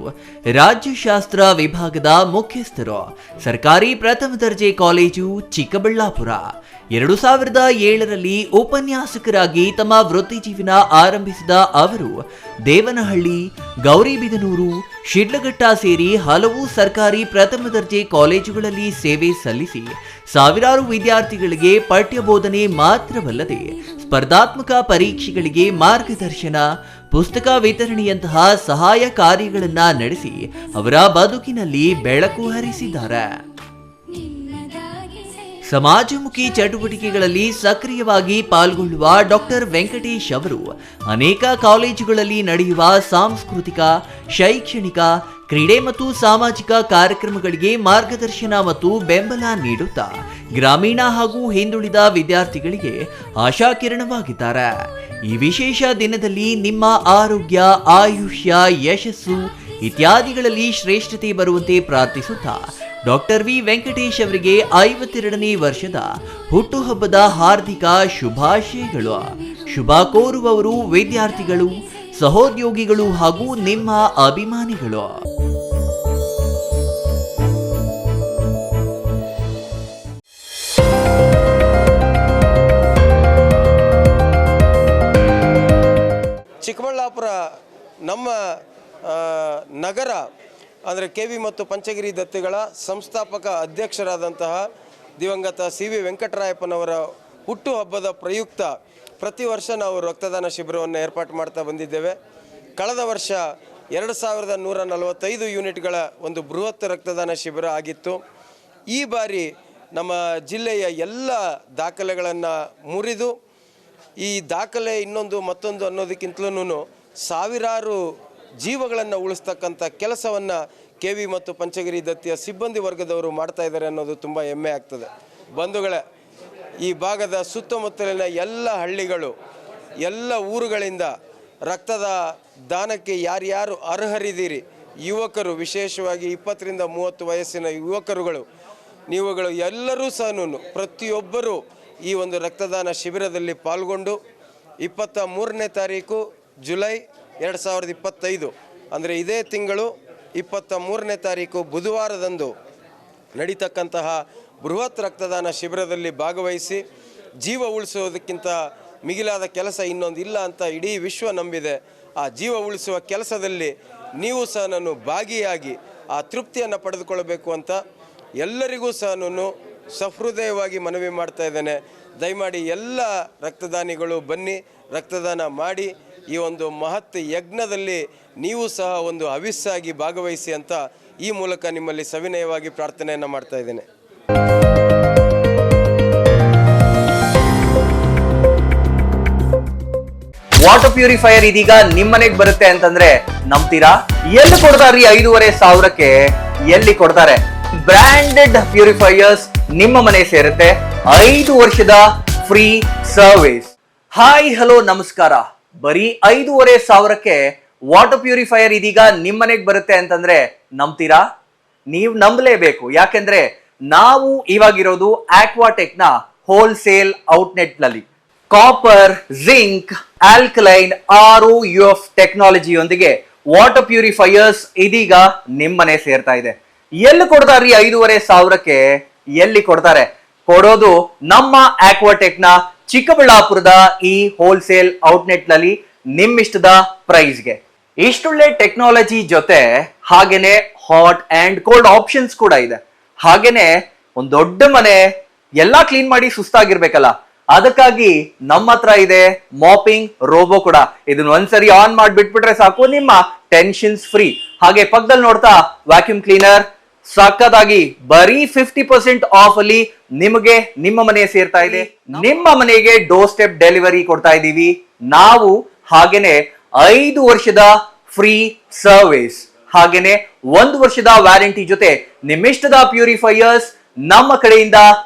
ರಾಜ್ಯಶಾಸ್ತ್ರ ವಿಭಾಗದ ಮುಖ್ಯಸ್ಥರು, ಸರ್ಕಾರಿ ಪ್ರಥಮ ದರ್ಜೆ ಕಾಲೇಜು ಚಿಕ್ಕಬಳ್ಳಾಪುರ. 2007ರಲ್ಲಿ ಉಪನ್ಯಾಸಕರಾಗಿ ತಮ್ಮ ವೃತ್ತಿ ಜೀವನ ಆರಂಭಿಸಿದ ಅವರು ದೇವನಹಳ್ಳಿ, ಗೌರಿಬಿದನೂರು, ಶಿಡ್ಲಘಟ್ಟ ಸೇರಿ ಹಲವು ಸರ್ಕಾರಿ ಪ್ರಥಮ ದರ್ಜೆ ಕಾಲೇಜುಗಳಲ್ಲಿ ಸೇವೆ ಸಲ್ಲಿಸಿ ಸಾವಿರಾರು ವಿದ್ಯಾರ್ಥಿಗಳಿಗೆ ಪಠ್ಯ ಬೋಧನೆ ಮಾತ್ರವಲ್ಲದೆ ಸ್ಪರ್ಧಾತ್ಮಕ ಪರೀಕ್ಷೆಗಳಿಗೆ ಮಾರ್ಗದರ್ಶನ, ಪುಸ್ತಕ ವಿತರಣೆಯಂತಹ ಸಹಾಯ ಕಾರ್ಯಗಳನ್ನ ನಡೆಸಿ ಅವರ ಬದುಕಿನಲ್ಲಿ ಬೆಳಕು ಹರಿಸಿದ್ದಾರೆ. ಸಮಾಜಮುಖಿ ಚಟುವಟಿಕೆಗಳಲ್ಲಿ ಸಕ್ರಿಯವಾಗಿ ಪಾಲ್ಗೊಳ್ಳುವ ಡಾಕ್ಟರ್ ವೆಂಕಟೇಶ್ ಅವರು ಅನೇಕ ಕಾಲೇಜುಗಳಲ್ಲಿ ನಡೆಯುವ ಸಾಂಸ್ಕೃತಿಕ, ಶೈಕ್ಷಣಿಕ, ಕ್ರೀಡೆ ಮತ್ತು ಸಾಮಾಜಿಕ ಕಾರ್ಯಕ್ರಮಗಳಿಗೆ ಮಾರ್ಗದರ್ಶನ ಮತ್ತು ಬೆಂಬಲ ನೀಡುತ್ತಾ ಗ್ರಾಮೀಣ ಹಾಗೂ ಹಿಂದುಳಿದ ವಿದ್ಯಾರ್ಥಿಗಳಿಗೆ ಆಶಾಕಿರಣವಾಗಿದ್ದಾರೆ. ಈ ವಿಶೇಷ ದಿನದಲ್ಲಿ ನಿಮ್ಮ ಆರೋಗ್ಯ, ಆಯುಷ್ಯ, ಯಶಸ್ಸು ಇತ್ಯಾದಿಗಳಲ್ಲಿ ಶ್ರೇಷ್ಠತೆ ಬರುವಂತೆ ಪ್ರಾರ್ಥಿಸುತ್ತಾ ಡಾಕ್ಟರ್ ವಿ ವೆಂಕಟೇಶ್ ಅವರಿಗೆ 52ನೇ ವರ್ಷದ ಹುಟ್ಟುಹಬ್ಬದ ಹಾರ್ದಿಕ ಶುಭಾಶಯಗಳು. ಶುಭ ಕೋರುವವರು ವಿದ್ಯಾರ್ಥಿಗಳು, ಸಹೋದ್ಯೋಗಿಗಳು ಹಾಗೂ ನಿಮ್ಮ ಅಭಿಮಾನಿಗಳು. ಚಿಕ್ಕಬಳ್ಳಾಪುರ ನಮ್ಮ ನಗರ ಅಂದರೆ ಕೆ ವಿ ಮತ್ತು ಪಂಚಗಿರಿ ದತ್ತಿಗಳ ಸಂಸ್ಥಾಪಕ ಅಧ್ಯಕ್ಷರಾದಂತಹ ದಿವಂಗತ ಸಿ ವಿ ವೆಂಕಟರಾಯಪ್ಪನವರ ಹುಟ್ಟುಹಬ್ಬದ ಪ್ರಯುಕ್ತ ಪ್ರತಿ ವರ್ಷ ನಾವು ರಕ್ತದಾನ ಶಿಬಿರವನ್ನು ಏರ್ಪಾಟು ಮಾಡ್ತಾ ಬಂದಿದ್ದೇವೆ. ಕಳೆದ ವರ್ಷ 2145 ಯೂನಿಟ್ಗಳ ಒಂದು ಬೃಹತ್ ರಕ್ತದಾನ ಶಿಬಿರ ಆಗಿತ್ತು. ಈ ಬಾರಿ ನಮ್ಮ ಜಿಲ್ಲೆಯ ಎಲ್ಲ ದಾಖಲೆಗಳನ್ನು ಮುರಿದು ಈ ದಾಖಲೆ ಮತ್ತೊಂದು ಅನ್ನೋದಕ್ಕಿಂತಲೂ ಸಾವಿರಾರು ಜೀವಗಳನ್ನು ಉಳಿಸ್ತಕ್ಕಂಥ ಕೆಲಸವನ್ನು ಕೆ ವಿ ಮತ್ತು ಪಂಚಗಿರಿ ದತ್ತಿಯ ಸಿಬ್ಬಂದಿ ವರ್ಗದವರು ಮಾಡ್ತಾ ಇದ್ದಾರೆ ಅನ್ನೋದು ತುಂಬ ಹೆಮ್ಮೆ ಆಗ್ತದೆ. ಬಂಧುಗಳೇ, ಈ ಭಾಗದ ಸುತ್ತಮುತ್ತಲಿನ ಎಲ್ಲ ಹಳ್ಳಿಗಳು, ಎಲ್ಲ ಊರುಗಳಿಂದ ರಕ್ತದ ದಾನಕ್ಕೆ ಯಾರ್ಯಾರು ಅರ್ಹರಿದ್ದೀರಿ, ಯುವಕರು, ವಿಶೇಷವಾಗಿ 20 ರಿಂದ 30 ವಯಸ್ಸಿನ ಯುವಕರುಗಳು, ನೀವುಗಳು ಎಲ್ಲರೂ ಸಹ ಪ್ರತಿಯೊಬ್ಬರೂ ಈ ಒಂದು ರಕ್ತದಾನ ಶಿಬಿರದಲ್ಲಿ ಪಾಲ್ಗೊಂಡು 23ನೇ ತಾರೀಕು ಜುಲೈ 2025 ಅಂದರೆ ಇದೇ ತಿಂಗಳು 23ನೇ ತಾರೀಕು ಬುಧವಾರದಂದು ನಡೀತಕ್ಕಂತಹ ಬೃಹತ್ ರಕ್ತದಾನ ಶಿಬಿರದಲ್ಲಿ ಭಾಗವಹಿಸಿ ಜೀವ ಉಳಿಸೋದಕ್ಕಿಂತ ಮಿಗಿಲಾದ ಕೆಲಸ ಇನ್ನೊಂದಿಲ್ಲ ಅಂತ ಇಡೀ ವಿಶ್ವ ನಂಬಿದೆ. ಆ ಜೀವ ಉಳಿಸುವ ಕೆಲಸದಲ್ಲಿ ನೀವು ಸಹ ಭಾಗಿಯಾಗಿ ಆ ತೃಪ್ತಿಯನ್ನು ಪಡೆದುಕೊಳ್ಳಬೇಕು ಅಂತ ಎಲ್ಲರಿಗೂ ಸಹ ಸಹೃದಯವಾಗಿ ಮನವಿ ಮಾಡ್ತಾ ಇದ್ದೇನೆ. ದಯಮಾಡಿ ಎಲ್ಲ ರಕ್ತದಾನಿಗಳು ಬನ್ನಿ, ರಕ್ತದಾನ ಮಾಡಿ ಈ ಒಂದು ಮಹತ್ ಯಜ್ಞದಲ್ಲಿ ನೀವು ಸಹ ಒಂದು ಹವಿಸ್ಸಾಗಿ ಭಾಗವಹಿಸಿ ಅಂತ ಈ ಮೂಲಕ ನಿಮ್ಮಲ್ಲಿ ಸವಿನಯವಾಗಿ ಪ್ರಾರ್ಥನೆಯನ್ನು ಮಾಡ್ತಾ ಇದ್ದೇನೆ. ವಾಟರ್ ಪ್ಯೂರಿಫೈಯರ್ ಇದೀಗ ನಿಮ್ಮನೆಗೆ ಬರುತ್ತೆ ಅಂತಂದ್ರೆ ನಂಬ್ತೀರಾ? ಎಲ್ಲಿ ಕೊಡ್ತಾರ್ರಿ 5,500ಕ್ಕೆ? ಎಲ್ಲಿ ಕೊಡ್ತಾರೆ? ಬ್ರಾಂಡೆಡ್ ಪ್ಯೂರಿಫೈಯರ್ಸ್ ನಿಮ್ಮ ಮನೆ ಸೇರುತ್ತೆ. 5 ವರ್ಷದ ಫ್ರೀ ಸರ್ವಿಸ್. ಹಾಯ್ ಹಲೋ ನಮಸ್ಕಾರ. ಬರೀ 5,500ಕ್ಕೆ ವಾಟರ್ ಪ್ಯೂರಿಫೈಯರ್ ಇದೀಗ ನಿಮ್ಮನೆಗೆ ಬರುತ್ತೆ ಅಂತಂದ್ರೆ ನಂಬ್ತೀರಾ? ನೀವು ನಂಬಲೇಬೇಕು. ಯಾಕೆಂದ್ರೆ ನಾವು ಇವಾಗಿರೋದು ಆಕ್ವಾಟೆಕ್ ನ ಹೋಲ್ಸೇಲ್ ಔಟ್ಲೆಟ್ ನಲ್ಲಿ ಕಾಪರ್, ಜಿಂಕ್, ಆಲ್ಕಲೈನ್, ROUF ಟೆಕ್ನಾಲಜಿಯೊಂದಿಗೆ ವಾಟರ್ ಪ್ಯೂರಿಫೈಯರ್ಸ್ ಇದೀಗ ನಿಮ್ಮನೆ ಸೇರ್ತಾ ಇದೆ. ಎಲ್ಲಿ ಕೊಡ್ತಾರ್ರಿ 5,500ಕ್ಕೆ? ಎಲ್ಲಿ ಕೊಡ್ತಾರೆ? ಕೊಡೋದು ನಮ್ಮ ಆಕ್ವಾಟೆಕ್ ನ ಚಿಕ್ಕಬಳ್ಳಾಪುರದ ಈ ಹೋಲ್ಸೇಲ್ ಔಟ್ಲೆಟ್ ನಲ್ಲಿ ನಿಮ್ಮಿಷ್ಟದ ಪ್ರೈಸ್ಗೆ. ಇಷ್ಟೊಳ್ಳೆ ಟೆಕ್ನಾಲಜಿ ಜೊತೆ ಹಾಗೇನೆ ಹಾಟ್ ಅಂಡ್ ಕೋಲ್ಡ್ ಆಪ್ಷನ್ಸ್ ಕೂಡ ಇದೆ. ಹಾಗೇನೆ ಒಂದ್ ದೊಡ್ಡ ಮನೆ ಎಲ್ಲಾ ಕ್ಲೀನ್ ಮಾಡಿ ಸುಸ್ತಾಗಿರ್ಬೇಕಲ್ಲ, ಅದಕ್ಕಾಗಿ ನಮ್ಮ ಹತ್ರ ಇದೆ ಮಾಪಿಂಗ್ ರೋಬೋ ಕೂಡ. ಇದನ್ನ ಒಂದ್ಸರಿ ಆನ್ ಮಾಡಿ ಬಿಟ್ಬಿಟ್ರೆ ಸಾಕು, ನಿಮ್ಮ ಟೆನ್ಷನ್ಸ್ ಫ್ರೀ. ಹಾಗೆ ಪಕ್ಕದಲ್ಲಿ ನೋಡ್ತಾ ವ್ಯಾಕ್ಯೂಮ್ ಕ್ಲೀನರ್ ಸಕ್ಕತ್ತಾಗಿ ಬರೀ 50% ಆಫ್ ಅಲ್ಲಿ ನಿಮಗೆ ನಿಮ್ಮ ಮನೆ ಸೇರ್ತಾ ಇದೆ. ನಿಮ್ಮ ಮನೆಗೆ ಡೋರ್ ಸ್ಟೆಪ್ ಡೆಲಿವರಿ ಕೊಡ್ತಾ ಇದೀವಿ ನಾವು. ಹಾಗೇನೆ 5 ವರ್ಷದ ಫ್ರೀ ಸರ್ವಿಸ್, ಹಾಗೇನೆ 1 ವರ್ಷದ ವ್ಯಾರಂಟಿ ಜೊತೆ ನಿಮ್ಮಿಷ್ಟದ ಪ್ಯೂರಿಫೈಯರ್ಸ್ ನಮ್ಮ ಕಡೆಯಿಂದ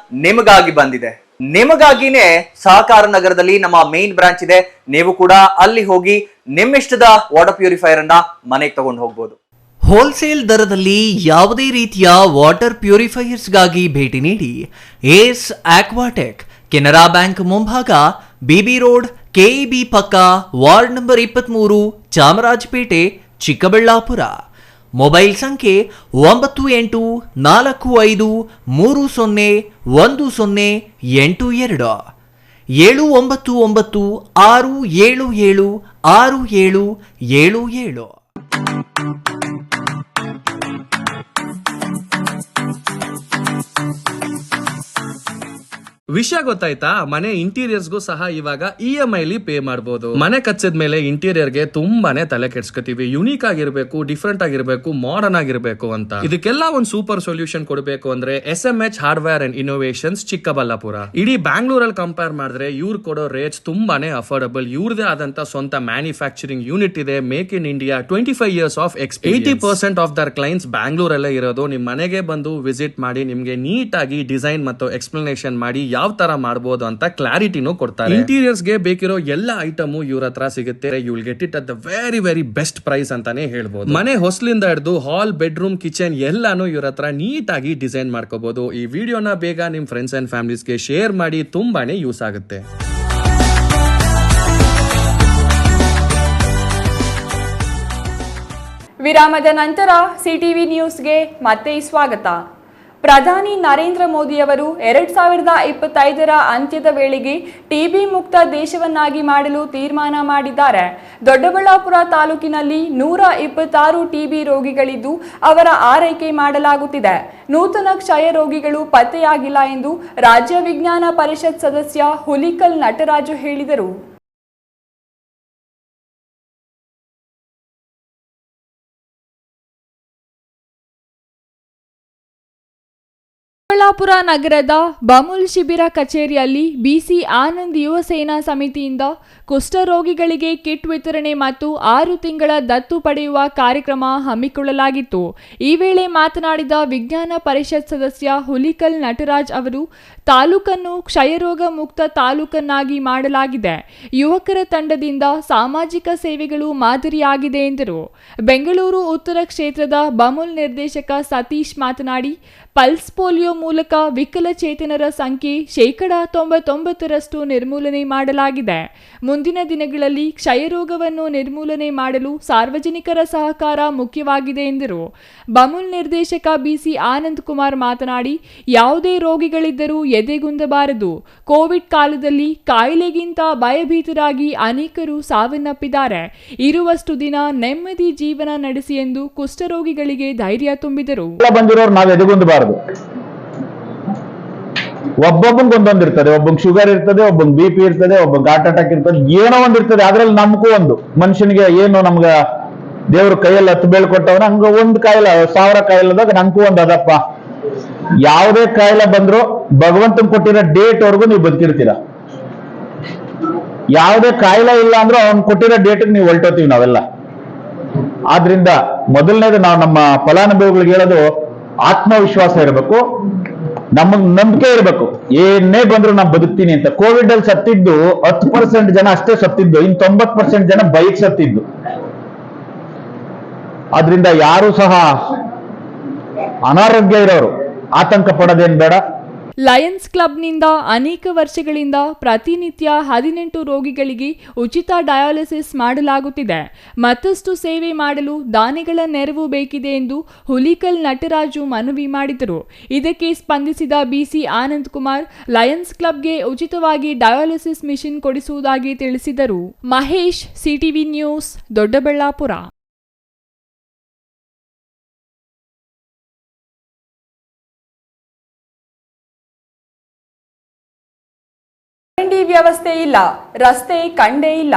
ನಿಮಗಾಗಿ ಬಂದಿದೆ. ನಿಮಗಾಗಿನೇ ಸಹಕಾರ ನಗರದಲ್ಲಿ ನಮ್ಮ ಮೇನ್ ಬ್ರಾಂಚ್ ಇದೆ. ನೀವು ಕೂಡ ಅಲ್ಲಿ ಹೋಗಿ ನಿಮ್ಮಿಷ್ಟದ ವಾಟರ್ ಪ್ಯೂರಿಫೈಯರ್ ಅನ್ನ ಮನೆಗೆ ತಗೊಂಡು ಹೋಗ್ಬೋದು. ಹೋಲ್ಸೇಲ್ ದರದಲ್ಲಿ ಯಾವುದೇ ರೀತಿಯ ವಾಟರ್ ಪ್ಯೂರಿಫೈಯರ್ಸ್ಗಾಗಿ ಭೇಟಿ ನೀಡಿ. ಏಸ್ ಆಕ್ವಾಟೆಕ್, ಕೆನರಾ ಬ್ಯಾಂಕ್ ಮುಂಭಾಗ, ಬಿಬಿ ರೋಡ್, KEB ಪಕ್ಕ, ward number 23, Chamarajpet, Chikkaballapur. Mobile ಸಂಖ್ಯೆ 9845301082 799 6776777. ವಿಷಯ ಗೊತ್ತಾಯ್ತಾ? ಮನೆ ಇಂಟೀರಿಯರ್ಸ್ಗೂ ಸಹ ಇವಾಗ EMI ಲಿ ಪೇ ಮಾಡಬಹುದು. ಮನೆ ಕಚ್ಚಿದ ಮೇಲೆ ಇಂಟೀರಿಯರ್ಗೆ ತುಂಬಾನೇ ತಲೆ ಕೆಡ್ಸ್ಕೊತೀವಿ. ಯುನೀಕ್ ಆಗಿರ್ಬೇಕು, ಡಿಫ್ರೆಂಟ್ ಆಗಿರ್ಬೇಕು, ಮಾಡರ್ನ್ ಆಗಿರ್ಬೇಕು ಅಂತ. ಇದಕ್ಕೆಲ್ಲ ಒಂದು ಸೂಪರ್ ಸೊಲ್ಯೂಷನ್ ಕೊಡಬೇಕು ಅಂದ್ರೆ SMH hardware and innovations Chikkaballapur. ಇಡೀ ಬ್ಯಾಂಗ್ಳೂರಲ್ಲಿ ಕಂಪೇರ್ ಮಾಡಿದ್ರೆ ಇವ್ರು ಕೊಡೋ ರೇಟ್ಸ್ ತುಂಬಾನೇ ಅಫೋರ್ಡಬಲ್. ಇವ್ರದೇ ಆದಂತ ಸ್ವಂತ ಮ್ಯಾನುಫ್ಯಾಕ್ಚರಿಂಗ್ ಯೂನಿಟ್ ಇದೆ. Make in India, 25 years of experience. 80% of their clients ಬ್ಯಾಂಗ್ಳೂರಲ್ಲೇ ಇರೋದು. ನಿಮ್ ಮನೆಗೆ ಬಂದು ವಿಸಿಟ್ ಮಾಡಿ ನಿಮ್ಗೆ ನೀಟ್ ಆಗಿ ಡಿಸೈನ್ ಮತ್ತು ಎಕ್ಸ್ಪ್ಲನೇಷನ್ ಮಾಡಿ ಯಾವ ತರ ಮಾಡಬಹುದು ಅಂತ ಕ್ಲಾರಿಟಿನೂ ಕೊಡ್ತಾರೆ. ಇಂಟೀರಿಯರ್ಸ್ ಗೆ ಬೇಕಿರೋ ಎಲ್ಲ ಐಟಮ್ ಇವ್ರ ಹತ್ರ ಸಿಗುತ್ತೆ. You will get it at the very very best price ಅಂತಾನೆ ಹೇಳ್ಬೋದು. ಮನೆ ಹೊಸಲಿಂದ ಹಿಡಿದು ಹಾಲ್, ಬೆಡ್ರೂಮ್, ಕಿಚನ್ ಎಲ್ಲಾನು ಇವ್ರ ಹತ್ರ ನೀಟ್ ಆಗಿ ಡಿಸೈನ್ ಮಾಡ್ಕೋಬಹುದು. ಈ ವಿಡಿಯೋನ ಬೇಗ ನಿಮ್ ಫ್ರೆಂಡ್ಸ್ ಅಂಡ್ ಫ್ಯಾಮಿಲೀಸ್ಗೆ ಶೇರ್ ಮಾಡಿ, ತುಂಬಾನೇ ಯೂಸ್ ಆಗುತ್ತೆ. ವಿರಾಮದ ನಂತರ ಸಿಟಿವಿ ನ್ಯೂಸ್ಗೆ ಮತ್ತೆ ಸ್ವಾಗತ. ಪ್ರಧಾನಿ ನರೇಂದ್ರ ಮೋದಿಯವರು 2025ರ ಅಂತ್ಯದ ವೇಳೆಗೆ ಟಿಬಿ ಮುಕ್ತ ದೇಶವನ್ನಾಗಿ ಮಾಡಲು ತೀರ್ಮಾನ ಮಾಡಿದ್ದಾರೆ. ದೊಡ್ಡಬಳ್ಳಾಪುರ ತಾಲೂಕಿನಲ್ಲಿ 126 ಟಿಬಿ ರೋಗಿಗಳಿದ್ದು ಅವರ ಆರೈಕೆ ಮಾಡಲಾಗುತ್ತಿದೆ. ನೂತನ ಕ್ಷಯ ರೋಗಿಗಳು ಪತ್ತೆಯಾಗಿಲ್ಲ ಎಂದು ರಾಜ್ಯ ವಿಜ್ಞಾನ ಪರಿಷತ್ ಸದಸ್ಯ ಹುಲಿಕಲ್ ನಟರಾಜು ಹೇಳಿದರು. ದೊಡ್ಡಬಳ್ಳಾಪುರ ನಗರದ ಬಮುಲ್ ಶಿಬಿರ ಕಚೇರಿಯಲ್ಲಿ ಬಿಸಿ ಆನಂದ್ ಯುವ ಸೇನಾ ಸಮಿತಿಯಿಂದ ಕುಷ್ಠರೋಗಿಗಳಿಗೆ ಕಿಟ್ ವಿತರಣೆ ಮತ್ತು 6 ತಿಂಗಳ ದತ್ತು ಪಡೆಯುವ ಕಾರ್ಯಕ್ರಮ ಹಮ್ಮಿಕೊಳ್ಳಲಾಗಿತ್ತು. ಈ ವೇಳೆ ಮಾತನಾಡಿದ ವಿಜ್ಞಾನ ಪರಿಷತ್ ಸದಸ್ಯ ಹುಲಿಕಲ್ ನಟರಾಜ್ ಅವರು, ತಾಲೂಕನ್ನು ಕ್ಷಯರೋಗ ಮುಕ್ತ ತಾಲೂಕನ್ನಾಗಿ ಮಾಡಲಾಗಿದೆ. ಯುವಕರ ತಂಡದಿಂದ ಸಾಮಾಜಿಕ ಸೇವೆಗಳು ಮಾದರಿಯಾಗಿದೆ ಎಂದರು. ಬೆಂಗಳೂರು ಉತ್ತರ ಕ್ಷೇತ್ರದ ಬಮುಲ್ ನಿರ್ದೇಶಕ ಸತೀಶ್ ಮಾತನಾಡಿ, ಪಲ್ಸ್ ಪೋಲಿಯೋ ಮೂಲಕ ವಿಕಲಚೇತನರ ಸಂಖ್ಯೆ 99% ನಿರ್ಮೂಲನೆ ಮಾಡಲಾಗಿದೆ. ಮುಂದಿನ ದಿನಗಳಲ್ಲಿ ಕ್ಷಯರೋಗವನ್ನು ನಿರ್ಮೂಲನೆ ಮಾಡಲು ಸಾರ್ವಜನಿಕರ ಸಹಕಾರ ಮುಖ್ಯವಾಗಿದೆ ಎಂದರು. ಬಮುಲ್ ನಿರ್ದೇಶಕ ಬಿಸಿ ಆನಂದ್ ಕುಮಾರ್ ಮಾತನಾಡಿ, ಯಾವುದೇ ರೋಗಿಗಳಿದ್ದರೂ ಎದೆಗುಂದಬಾರದು. ಕೋವಿಡ್ ಕಾಲದಲ್ಲಿ ಕಾಯಿಲೆಗಿಂತ ಭಯಭೀತರಾಗಿ ಅನೇಕರು ಸಾವನ್ನಪ್ಪಿದ್ದಾರೆ. ಇರುವಷ್ಟು ದಿನ ನೆಮ್ಮದಿ ಜೀವನ ನಡೆಸಿ ಎಂದು ಕುಷ್ಠರೋಗಿಗಳಿಗೆ ಧೈರ್ಯ ತುಂಬಿದರು. ಒಬ್ಬೊಬ್ಬಂಗೆ ಒಂದೊಂದಿರ್ತದೆ. ಒಬ್ಬಂಗೆ ಶುಗರ್ ಇರ್ತದೆ, ಒಬ್ಬಂಗೆ BP ಇರ್ತದೆ, ಒಬ್ಬಂಗೆ ಹಾರ್ಟ್ ಅಟ್ಯಾಕ್ ಇರ್ತದೆ, ಏನೋ ಒಂದಿರ್ತದೆ. ಅದ್ರಲ್ಲಿ ನಮಗೂ ಒಂದು ಮನುಷ್ಯನಿಗೆ ಏನು ನಮ್ಗ ದೇವ್ರ ಕೈಯಲ್ಲಿ 10 ಬೇಳೆ ಕೊಟ್ಟವನ ಹಂಗ ಒಂದು ಕಾಯಿಲೆ 1000 ಕಾಯಿಲೆದಾಗ ನಂಗೂ ಒಂದು ಅದಪ್ಪ. ಯಾವುದೇ ಕಾಯಿಲೆ ಬಂದ್ರು ಭಗವಂತನ್ ಕೊಟ್ಟಿರೋ ಡೇಟ್ ವರ್ಗು ನೀವು ಬದುಕಿರ್ತೀರ. ಯಾವುದೇ ಕಾಯಿಲೆ ಇಲ್ಲ ಅಂದ್ರೆ ಅವ್ನ್ ಕೊಟ್ಟಿರೋ ಡೇಟ್ ನೀವು ಹೊಲ್ಟೋತೀವಿ ನಾವೆಲ್ಲ. ಆದ್ರಿಂದ ಮೊದಲನೇದು ನಾವು ನಮ್ಮ ಫಲಾನುಭವಿಗಳಿಗೆ ಹೇಳೋದು, ಆತ್ಮವಿಶ್ವಾಸ ಇರಬೇಕು, ನಮಗ್ ನಂಬಿಕೆ ಇರಬೇಕು. ಏನೇ ಬಂದ್ರು ನಾನು ಬದುಕ್ತೀನಿ ಅಂತ. ಕೋವಿಡ್ ಅಲ್ಲಿ ಸತ್ತಿದ್ದು 10% ಜನ ಅಷ್ಟೇ ಸತ್ತಿದ್ದು, ಇನ್ 90% ಜನ ಬೈಕ್ ಸತ್ತಿದ್ದು. ಆದ್ರಿಂದ ಯಾರು ಸಹ ಅನಾರೋಗ್ಯ ಇರೋರು ಆತಂಕ ಪಡೋದೇನ್ ಬೇಡ. ಲಯನ್ಸ್ ಕ್ಲಬ್ನಿಂದ ಅನೇಕ ವರ್ಷಗಳಿಂದ ಪ್ರತಿನಿತ್ಯ 18 ರೋಗಿಗಳಿಗೆ ಉಚಿತ ಡಯಾಲಿಸಿಸ್ ಮಾಡಲಾಗುತ್ತಿದೆ. ಮತ್ತಷ್ಟು ಸೇವೆ ಮಾಡಲು ದಾನಿಗಳ ನೆರವು ಬೇಕಿದೆ ಎಂದು ಹುಲಿಕಲ್ ನಟರಾಜು ಮನವಿ ಮಾಡಿದರು. ಇದಕ್ಕೆ ಸ್ಪಂದಿಸಿದ ಬಿಸಿ ಆನಂದ್ ಕುಮಾರ್, ಲಯನ್ಸ್ ಕ್ಲಬ್ಗೆ ಉಚಿತವಾಗಿ ಡಯಾಲಿಸಿಸ್ ಮಿಷನ್ ಕೊಡಿಸುವುದಾಗಿ ತಿಳಿಸಿದರು. Mahesh, CTV news, Doddaballapur. ವ್ಯವಸ್ಥೆ ಇಲ್ಲ, ರಸ್ತೆ ಕಂಡೇ ಇಲ್ಲ,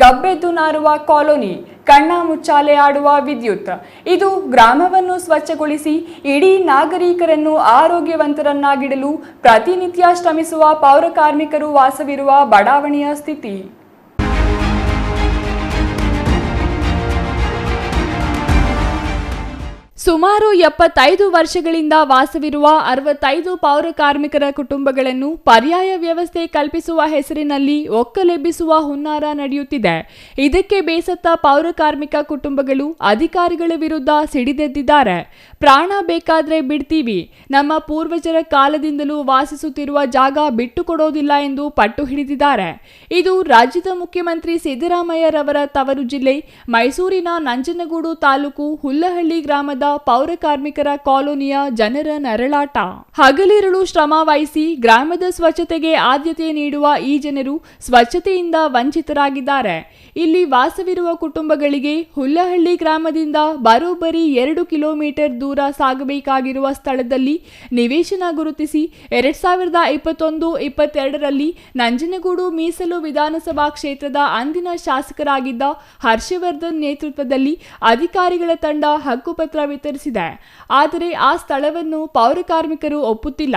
ಗಬ್ಬೆದ್ದು ನಾರುವ ಕಾಲೋನಿ, ಕಣ್ಣ ಮುಚ್ಚಾಲೆ ಆಡುವ ವಿದ್ಯುತ್. ಇದು ಗ್ರಾಮವನ್ನು ಸ್ವಚ್ಛಗೊಳಿಸಿ ಇಡೀ ನಾಗರಿಕರನ್ನು ಆರೋಗ್ಯವಂತರನ್ನಾಗಿಡಲು ಪ್ರತಿನಿತ್ಯ ಶ್ರಮಿಸುವ ಪೌರ ಕಾರ್ಮಿಕರು ವಾಸವಿರುವ ಬಡಾವಣೆಯ ಸ್ಥಿತಿ. ಸುಮಾರು 75 ವರ್ಷಗಳಿಂದ ವಾಸವಿರುವ 65 ಪೌರ ಕಾರ್ಮಿಕರ ಕುಟುಂಬಗಳನ್ನು ಪರ್ಯಾಯ ವ್ಯವಸ್ಥೆ ಕಲ್ಪಿಸುವ ಹೆಸರಿನಲ್ಲಿ ಒಕ್ಕಲೆಬ್ಬಿಸುವ ಹುನ್ನಾರ ನಡೆಯುತ್ತಿದೆ. ಇದಕ್ಕೆ ಬೇಸತ್ತ ಪೌರ ಕಾರ್ಮಿಕ ಕುಟುಂಬಗಳು ಅಧಿಕಾರಿಗಳ ವಿರುದ್ಧ ಸಿಡಿದೆದ್ದಿದ್ದಾರೆ. ಪ್ರಾಣ ಬೇಕಾದ್ರೆ ಬಿಡ್ತೀವಿ, ನಮ್ಮ ಪೂರ್ವಜರ ಕಾಲದಿಂದಲೂ ವಾಸಿಸುತ್ತಿರುವ ಜಾಗ ಬಿಟ್ಟುಕೊಡೋದಿಲ್ಲ ಎಂದು ಪಟ್ಟು ಹಿಡಿದಿದ್ದಾರೆ. ಇದು ರಾಜ್ಯದ ಮುಖ್ಯಮಂತ್ರಿ ಸಿದ್ದರಾಮಯ್ಯರವರ ತವರು ಜಿಲ್ಲೆ ಮೈಸೂರಿನ ನಂಜನಗೂಡು ತಾಲೂಕು ಹುಲ್ಲಹಳ್ಳಿ ಗ್ರಾಮದ ಪೌರ ಕಾರ್ಮಿಕರ ಕಾಲೋನಿಯ ಜನರ ನರಳಾಟ. ಹಗಲಿರುಳು ಶ್ರಮ ವಹಿಸಿ ಗ್ರಾಮದ ಸ್ವಚ್ಛತೆಗೆ ಆದ್ಯತೆ ನೀಡುವ ಈ ಜನರು ಸ್ವಚ್ಛತೆಯಿಂದ ವಂಚಿತರಾಗಿದ್ದಾರೆ. ಇಲ್ಲಿ ವಾಸವಿರುವ ಕುಟುಂಬಗಳಿಗೆ ಹುಲ್ಲಹಳ್ಳಿ ಗ್ರಾಮದಿಂದ ಬರೋಬ್ಬರಿ 2 ಕಿಲೋಮೀಟರ್ ದೂರ ಸಾಗಬೇಕಾಗಿರುವ ಸ್ಥಳದಲ್ಲಿ ನಿವೇಶನ ಗುರುತಿಸಿ 2021-22ರಲ್ಲಿ ನಂಜನಗೂಡು ಮೀಸಲು ವಿಧಾನಸಭಾ ಕ್ಷೇತ್ರದ ಅಂದಿನ ಶಾಸಕರಾಗಿದ್ದ ಹರ್ಷವರ್ಧನ್ ನೇತೃತ್ವದಲ್ಲಿ ಅಧಿಕಾರಿಗಳ ತಂಡ ಹಕ್ಕುಪತ್ರ ವಿತರಿಸಿದೆ. ಆದರೆ ಆ ಸ್ಥಳವನ್ನು ಪೌರ ಕಾರ್ಮಿಕರು ಒಪ್ಪುತ್ತಿಲ್ಲ.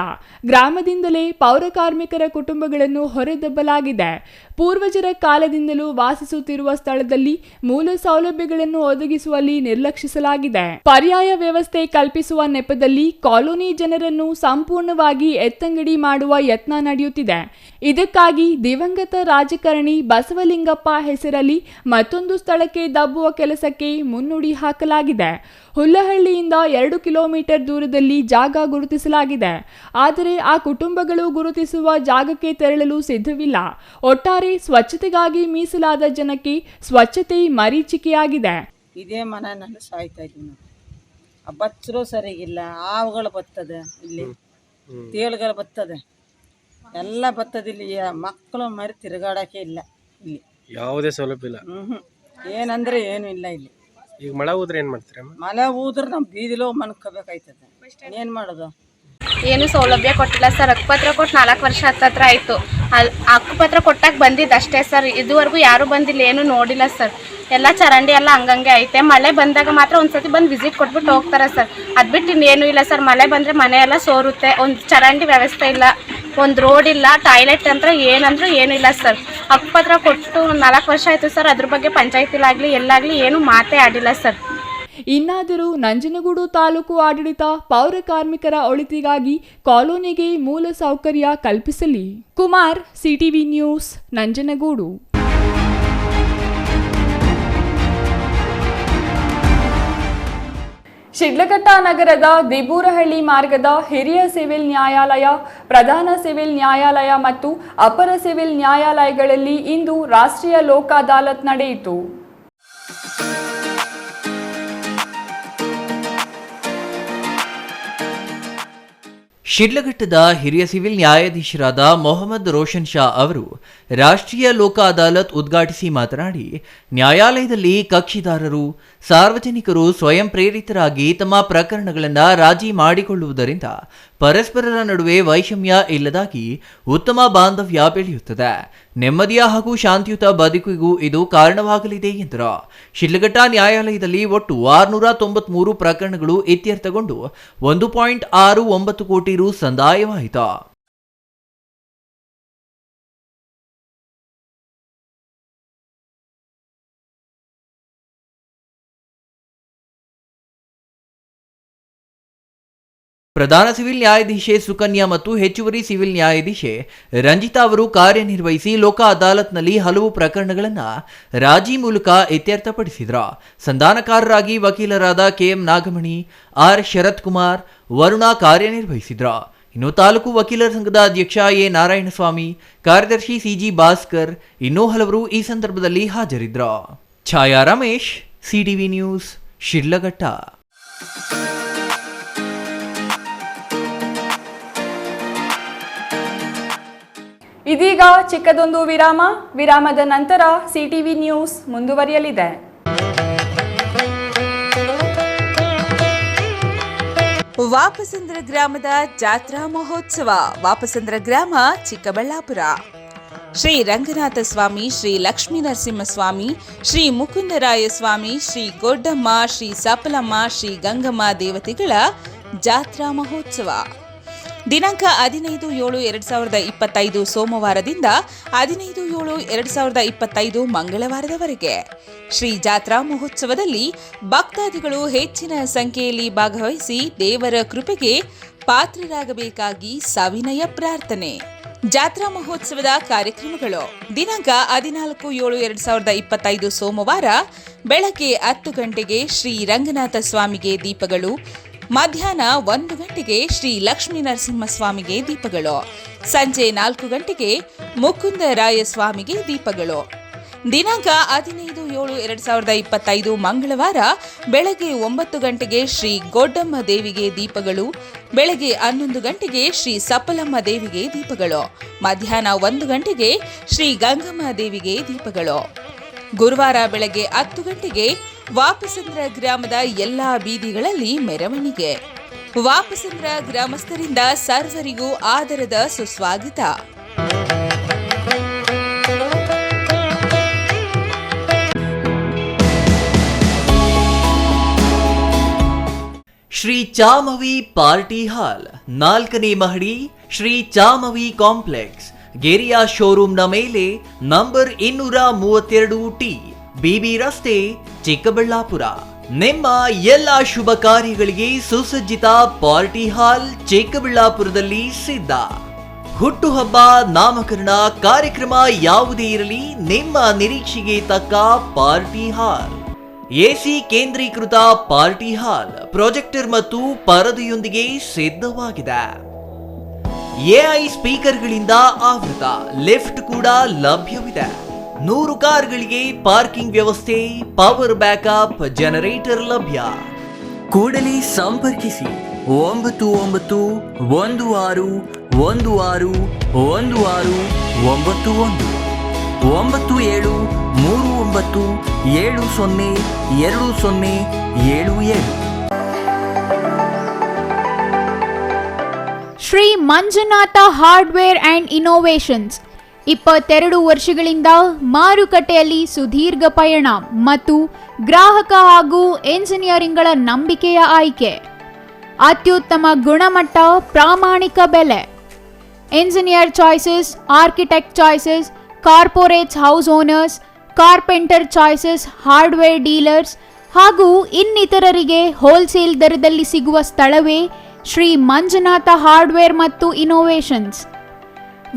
ಗ್ರಾಮದಿಂದಲೇ ಪೌರ ಕಾರ್ಮಿಕರ ಕುಟುಂಬಗಳನ್ನು ಹೊರದಬ್ಬಲಾಗಿದೆ. ಪೂರ್ವಜರ ಕಾಲದಿಂದಲೂ ವಾಸಿಸುತ್ತಿರುವ ಸ್ಥಳದಲ್ಲಿ ಮೂಲ ಸೌಲಭ್ಯಗಳನ್ನು ಒದಗಿಸುವಲ್ಲಿ ನಿರ್ಲಕ್ಷಿಸಲಾಗಿದೆ. ಪರ್ಯಾಯ ವ್ಯವಸ್ಥೆ ಕಲ್ಪಿಸುವ ನೆಪದಲ್ಲಿ ಕಾಲೋನಿ ಜನರನ್ನು ಸಂಪೂರ್ಣವಾಗಿ ಎತ್ತಂಗಡಿ ಮಾಡುವ ಯತ್ನ ನಡೆಯುತ್ತಿದೆ. ಇದಕ್ಕಾಗಿ ದಿವಂಗತ ರಾಜಕಾರಣಿ ಬಸವಲಿಂಗಪ್ಪ ಹೆಸರಲ್ಲಿ ಮತ್ತೊಂದು ಸ್ಥಳಕ್ಕೆ ದಬ್ಬುವ ಕೆಲಸಕ್ಕೆ ಮುನ್ನುಡಿ ಹಾಕಲಾಗಿದೆ. ಹುಲ್ಲಹಳ್ಳಿಯಿಂದ 2 ಕಿಲೋಮೀಟರ್ ದೂರದಲ್ಲಿ ಜಾಗ ಗುರುತಿಸಲಾಗಿದೆ. ಆದರೆ ಆ ಕುಟುಂಬಗಳು ಗುರುತಿಸುವ ಜಾಗಕ್ಕೆ ತೆರಳಲು ಸಿದ್ಧವಿಲ್ಲ. ಒಟ್ಟಾರೆ ಸ್ವಚ್ಛತೆಗಾಗಿ ಮೀಸಲಾದ ಜನಕ್ಕೆ ಸ್ವಚ್ಛತೆ ಮರೀಚಿಕೆಯಾಗಿದೆ. ಇದೇ ಮನೆ ನಾನು ಸಾಯ್ತಾ ಇದ್ದೀವಿ. ನಾವು ಬಚ್ಚರು ಸರಿಗಿಲ್ಲ, ಹಾವುಗಳು ಬರ್ತದೆ, ಇಲ್ಲಿ ತೇಳುಗಳು ಬರ್ತದೆ, ಎಲ್ಲ ಬರ್ತದೆ. ಇಲ್ಲಿ ಮಕ್ಕಳು ಮರಿ ತಿರುಗಾಡೋಕೆ ಇಲ್ಲ. ಇಲ್ಲಿ ಯಾವುದೇ ಸೌಲಭ್ಯ ಇಲ್ಲ. ಏನಂದ್ರೆ ಏನು ಇಲ್ಲ ಇಲ್ಲಿ. ಈಗ ಮಳೆ ಹೋದ್ರೆ ಏನು ಮಾಡ್ತೀರಾ? ಮಳೆ ಹೋದ್ರೆ ನಮ್ಮ ಬೀದಿಲೋ ಮನ್ಕೋಬೇಕಾಯ್ತದೆ. ಏನು ಮಾಡೋದು? ಏನು ಸೌಲಭ್ಯ ಕೊಟ್ಟಿಲ್ಲ ಸರ್. ಹಕ್ಕುಪತ್ರ ಕೊಟ್ಟು 4 ವರ್ಷ ಹತ್ತತ್ರ ಆಯಿತು. ಹಕ್ಕುಪತ್ರ ಕೊಟ್ಟಾಗ ಬಂದಿದ್ದು ಅಷ್ಟೇ ಸರ್. ಇದುವರೆಗೂ ಯಾರೂ ಬಂದಿಲ್ಲ, ಏನೂ ನೋಡಿಲ್ಲ ಸರ್. ಎಲ್ಲ ಚರಂಡಿ ಎಲ್ಲ ಹಂಗಂಗೆ ಐತೆ. ಮಳೆ ಬಂದಾಗ ಮಾತ್ರ ಒಂದ್ಸತಿ ಬಂದು ವಿಸಿಟ್ ಕೊಟ್ಬಿಟ್ಟು ಹೋಗ್ತಾರೆ ಸರ್. ಅದು ಬಿಟ್ಟು ಇನ್ನೇನು ಇಲ್ಲ ಸರ್. ಮಳೆ ಬಂದರೆ ಮನೆ ಎಲ್ಲ ಸೋರುತ್ತೆ. ಒಂದು ಚರಂಡಿ ವ್ಯವಸ್ಥೆ ಇಲ್ಲ, ಒಂದು ರೋಡ್ ಇಲ್ಲ, ಟಾಯ್ಲೆಟ್ ಅಂತ ಏನಂದ್ರೂ ಏನೂ ಇಲ್ಲ ಸರ್. ಹಕ್ಕುಪತ್ರ ಕೊಟ್ಟು 4 ವರ್ಷ ಆಯಿತು ಸರ್. ಅದ್ರ ಬಗ್ಗೆ ಪಂಚಾಯತಿಲಾಗಲಿ ಎಲ್ಲಾಗಲಿ ಏನೂ ಮಾತೇ ಆಡಿಲ್ಲ ಸರ್. ಇನ್ನಾದರೂ ನಂಜನಗೂಡು ತಾಲೂಕು ಆಡಳಿತ ಪೌರ ಕಾರ್ಮಿಕರ ಒಳಿತಿಗಾಗಿ ಕಾಲೋನಿಗೆ ಮೂಲ ಸೌಕರ್ಯ ಕಲ್ಪಿಸಲಿ. Kumar, CTV news, Nanjangud. ಶಿಡ್ಲಘಟ್ಟ ನಗರದ ದಿಬೂರಹಳ್ಳಿ ಮಾರ್ಗದ ಹಿರಿಯ ಸಿವಿಲ್ ನ್ಯಾಯಾಲಯ, ಪ್ರಧಾನ ಸಿವಿಲ್ ನ್ಯಾಯಾಲಯ ಮತ್ತು ಅಪರ ಸಿವಿಲ್ ನ್ಯಾಯಾಲಯಗಳಲ್ಲಿ ಇಂದು ರಾಷ್ಟ್ರೀಯ ಲೋಕ ಅದಾಲತ್ ನಡೆಯಿತು. ಶಿಡ್ಲಘಟ್ಟದ ಹಿರಿಯ ಸಿವಿಲ್ ನ್ಯಾಯಾಧೀಶರಾದ ಮೊಹಮ್ಮದ್ ರೋಷನ್ ಶಾ ಅವರು ರಾಷ್ಟ್ರೀಯ ಲೋಕ ಅದಾಲತ್ ಉದ್ಘಾಟಿಸಿ ಮಾತನಾಡಿ, ನ್ಯಾಯಾಲಯದಲ್ಲಿ ಕಕ್ಷಿದಾರರು, ಸಾರ್ವಜನಿಕರು ಸ್ವಯಂ ಪ್ರೇರಿತರಾಗಿ ತಮ್ಮ ಪ್ರಕರಣಗಳನ್ನು ರಾಜಿ ಮಾಡಿಕೊಳ್ಳುವುದರಿಂದ ಪರಸ್ಪರರ ನಡುವೆ ವೈಷಮ್ಯ ಇಲ್ಲದಾಗಿ ಉತ್ತಮ ಬಾಂಧವ್ಯ ಬೆಳೆಯುತ್ತದೆ. ನೆಮ್ಮದಿಯ ಹಾಗೂ ಶಾಂತಿಯುತ ಬದುಕಿಗೂ ಇದು ಕಾರಣವಾಗಲಿದೆ ಎಂದರು. ಶಿಡ್ಲಘಟ್ಟ ನ್ಯಾಯಾಲಯದಲ್ಲಿ ಒಟ್ಟು 693 ಪ್ರಕರಣಗಳು ಇತ್ಯರ್ಥಗೊಂಡು 1.69 ಕೋಟಿ ರು ಸಂದಾಯವಾಯಿತು. ಪ್ರಧಾನ ಸಿವಿಲ್ ನ್ಯಾಯಾಧೀಶೆ ಸುಕನ್ಯಾ ಮತ್ತು ಹೆಚ್ಚುವರಿ ಸಿವಿಲ್ ನ್ಯಾಯಾಧೀಶೆ ರಂಜಿತಾ ಅವರು ಕಾರ್ಯನಿರ್ವಹಿಸಿ ಲೋಕ ಅದಾಲತ್ನಲ್ಲಿ ಹಲವು ಪ್ರಕರಣಗಳನ್ನು ರಾಜಿ ಮೂಲಕ ಇತ್ಯರ್ಥಪಡಿಸಿದರು. ಸಂಧಾನಕಾರರಾಗಿ ವಕೀಲರಾದ ಕೆಎಂ ನಾಗಮಣಿ, ಆರ್ ಶರತ್ ಕುಮಾರ್, ವರುಣ ಕಾರ್ಯನಿರ್ವಹಿಸಿದರು. ಇನ್ನು ತಾಲೂಕು ವಕೀಲರ ಸಂಘದ ಅಧ್ಯಕ್ಷ ಎ ನಾರಾಯಣಸ್ವಾಮಿ, ಕಾರ್ಯದರ್ಶಿ ಸಿಜಿ ಭಾಸ್ಕರ್, ಇನ್ನೂ ಹಲವರು ಈ ಸಂದರ್ಭದಲ್ಲಿ ಹಾಜರಿದ್ದರು. ಛಾಯಾ ರಮೇಶ್, ಸಿಟಿವಿ ನ್ಯೂಸ್, ಶಿಡ್ಲಘಟ್ಟ. ಇದೀಗ ಚಿಕ್ಕದೊಂದು ವಿರಾಮ. ವಿರಾಮದ ನಂತರ ಸಿಟಿವಿ ನ್ಯೂಸ್ ಮುಂದುವರಿಯಲಿದೆ. ವಾಪಸಂದ್ರ ಗ್ರಾಮದ ಜಾತ್ರಾ ಮಹೋತ್ಸವ. ವಾಪಸಂದ್ರ ಗ್ರಾಮ, ಚಿಕ್ಕಬಳ್ಳಾಪುರ. ಶ್ರೀ ರಂಗನಾಥ ಸ್ವಾಮಿ, ಶ್ರೀ ಲಕ್ಷ್ಮೀ ನರಸಿಂಹಸ್ವಾಮಿ, ಶ್ರೀ ಮುಕುಂದರಾಯ ಸ್ವಾಮಿ, ಶ್ರೀ ಗೊಡ್ಡಮ್ಮ, ಶ್ರೀ ಸಪಲಮ್ಮ, ಶ್ರೀ ಗಂಗಮ್ಮ ದೇವತೆಗಳ ಜಾತ್ರಾ ಮಹೋತ್ಸವ ದಿನಾಂಕ 15/7/2025 ಸೋಮವಾರದಿಂದ 15/7/2025 ಮಂಗಳವಾರದವರೆಗೆ. ಶ್ರೀ ಜಾತ್ರಾ ಮಹೋತ್ಸವದಲ್ಲಿ ಭಕ್ತಾದಿಗಳು ಹೆಚ್ಚಿನ ಸಂಖ್ಯೆಯಲ್ಲಿ ಭಾಗವಹಿಸಿ ದೇವರ ಕೃಪೆಗೆ ಪಾತ್ರರಾಗಬೇಕಾಗಿ ಸವಿನಯ ಪ್ರಾರ್ಥನೆ. ಜಾತ್ರಾ ಮಹೋತ್ಸವದ ಕಾರ್ಯಕ್ರಮಗಳು ದಿನಾಂಕ 14/7/2025 ಸೋಮವಾರ ಬೆಳಗ್ಗೆ 10 ಗಂಟೆಗೆ ಶ್ರೀ ರಂಗನಾಥ ಸ್ವಾಮಿಗೆ ದೀಪಗಳು, ಮಧ್ಯಾಹ್ನ 1 ಗಂಟೆಗೆ ಶ್ರೀ ಲಕ್ಷ್ಮೀ ನರಸಿಂಹಸ್ವಾಮಿಗೆ ದೀಪಗಳು, ಸಂಜೆ 4 ಗಂಟೆಗೆ ಮುಕುಂದರಾಯ ಸ್ವಾಮಿಗೆ ದೀಪಗಳು. ದಿನಾಂಕ 15/7/2025 ಮಂಗಳವಾರ ಬೆಳಗ್ಗೆ 9 ಗಂಟೆಗೆ ಶ್ರೀ ಗೊಡ್ಡಮ್ಮ ದೇವಿಗೆ ದೀಪಗಳು, ಬೆಳಗ್ಗೆ 11 ಗಂಟೆಗೆ ಶ್ರೀ ಸಪಲಮ್ಮ ದೇವಿಗೆ ದೀಪಗಳು, ಮಧ್ಯಾಹ್ನ 1 ಗಂಟೆಗೆ ಶ್ರೀ ಗಂಗಮ್ಮ ದೇವಿಗೆ ದೀಪಗಳು. ಗುರುವಾರ ಬೆಳಗ್ಗೆ 10 ಗಂಟೆಗೆ ವಾಪಸಂದ್ರ ಗ್ರಾಮದ ಎಲ್ಲಾ ಬೀದಿಗಳಲ್ಲಿ ಮೆರವಣಿಗೆ. ವಾಪಸಂದ್ರ ಗ್ರಾಮಸ್ಥರಿಂದ ಸರ್ವರಿಗೂ ಆದರದ ಸುಸ್ವಾಗತ. ಶ್ರೀ ಚಾಮವಿ ಪಾರ್ಟಿ ಹಾಲ್, 4ನೇ ಮಹಡಿ, ಶ್ರೀ ಚಾಮವಿ ಕಾಂಪ್ಲೆಕ್ಸ್, ಗೆರಿಯಾ ಶೋರೂಮ್ನ ಮೇಲೆ ನಂಬರ್ 232T, ಬಿಬಿ ರಸ್ತೆ, ಚಿಕ್ಕಬಳ್ಳಾಪುರ. ನಿಮ್ಮ ಎಲ್ಲ ಶುಭ ಕಾರ್ಯಗಳಿಗೆ ಸುಸಜ್ಜಿತ ಪಾರ್ಟಿ ಹಾಲ್ ಚಿಕ್ಕಬಳ್ಳಾಪುರದಲ್ಲಿ ಸಿದ್ಧ. ಹುಟ್ಟುಹಬ್ಬ, ನಾಮಕರಣ, ಕಾರ್ಯಕ್ರಮ ಯಾವುದೇ ಇರಲಿ, ನಿಮ್ಮ ನಿರೀಕ್ಷೆಗೆ ತಕ್ಕ ಪಾರ್ಟಿ ಹಾಲ್. ಎಸಿ ಕೇಂದ್ರೀಕೃತ ಪಾರ್ಟಿ ಹಾಲ್, ಪ್ರೊಜೆಕ್ಟರ್ ಮತ್ತು ಪರದೆಯೊಂದಿಗೆ ಸಿದ್ಧವಾಗಿದೆ. ಎಐ ಸ್ಪೀಕರ್ಗಳಿಂದ ಆವೃತ, ಲಿಫ್ಟ್ ಕೂಡ ಲಭ್ಯವಿದೆ. 100 ಕಾರ್ಗಳಿಗೆ ಪಾರ್ಕಿಂಗ್ ವ್ಯವಸ್ಥೆ, ಪವರ್ ಬ್ಯಾಕಪ್, ಜನರೇಟರ್ ಲಭ್ಯ. ಕೂಡಲೇ ಸಂಪರ್ಕಿಸಿ 9916161691 9739702077. Shri Manjunatha hardware and innovations 22 ವರ್ಷಗಳಿಂದ ಮಾರುಕಟ್ಟೆಯಲ್ಲಿ ಸುದೀರ್ಘ ಪಯಣ ಮತ್ತು ಗ್ರಾಹಕ ಹಾಗೂ ಎಂಜಿನಿಯರಿಂಗ್ಗಳ ನಂಬಿಕೆಯ ಆಯ್ಕೆ. ಅತ್ಯುತ್ತಮ ಗುಣಮಟ್ಟ, ಪ್ರಾಮಾಣಿಕ ಬೆಲೆ. Engineer choices, architect choices, corporates, house owners, carpenter choices, hardware dealers ಹಾಗೂ ಇನ್ನಿತರರಿಗೆ ಹೋಲ್ಸೇಲ್ ದರದಲ್ಲಿ ಸಿಗುವ ಸ್ಥಳವೇ ಶ್ರೀ ಮಂಜುನಾಥ ಹಾರ್ಡ್ವೇರ್ ಮತ್ತು ಇನೋವೇಷನ್ಸ್.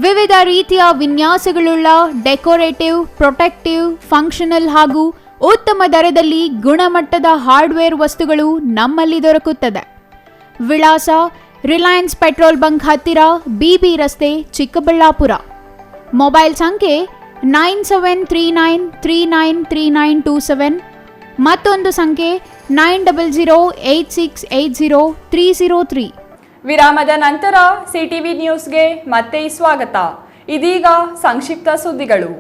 ವಿವಿಧ ರೀತಿಯ ವಿನ್ಯಾಸಗಳುಳ್ಳ ಡೆಕೋರೇಟಿವ್, ಪ್ರೊಟೆಕ್ಟಿವ್, ಫಂಕ್ಷನಲ್ ಹಾಗೂ ಉತ್ತಮ ದರದಲ್ಲಿ ಗುಣಮಟ್ಟದ ಹಾರ್ಡ್ವೇರ್ ವಸ್ತುಗಳು ನಮ್ಮಲ್ಲಿ ದೊರಕುತ್ತದೆ. ವಿಳಾಸ: ರಿಲಯನ್ಸ್ ಪೆಟ್ರೋಲ್ ಬಂಕ್ ಹತ್ತಿರ, ಬಿಬಿ ರಸ್ತೆ, ಚಿಕ್ಕಬಳ್ಳಾಪುರ. ಮೊಬೈಲ್ ಸಂಖ್ಯೆ 9739393927, ಮತ್ತೊಂದು ಸಂಖ್ಯೆ 9008680303. ವಿರಾಮದ ನಂತರ ಸಿಟಿವಿ ನ್ಯೂಸ್ಗೆ ಮತ್ತೆ ಸ್ವಾಗತ. ಇದೀಗ ಸಂಕ್ಷಿಪ್ತ ಸುದ್ದಿಗಳು.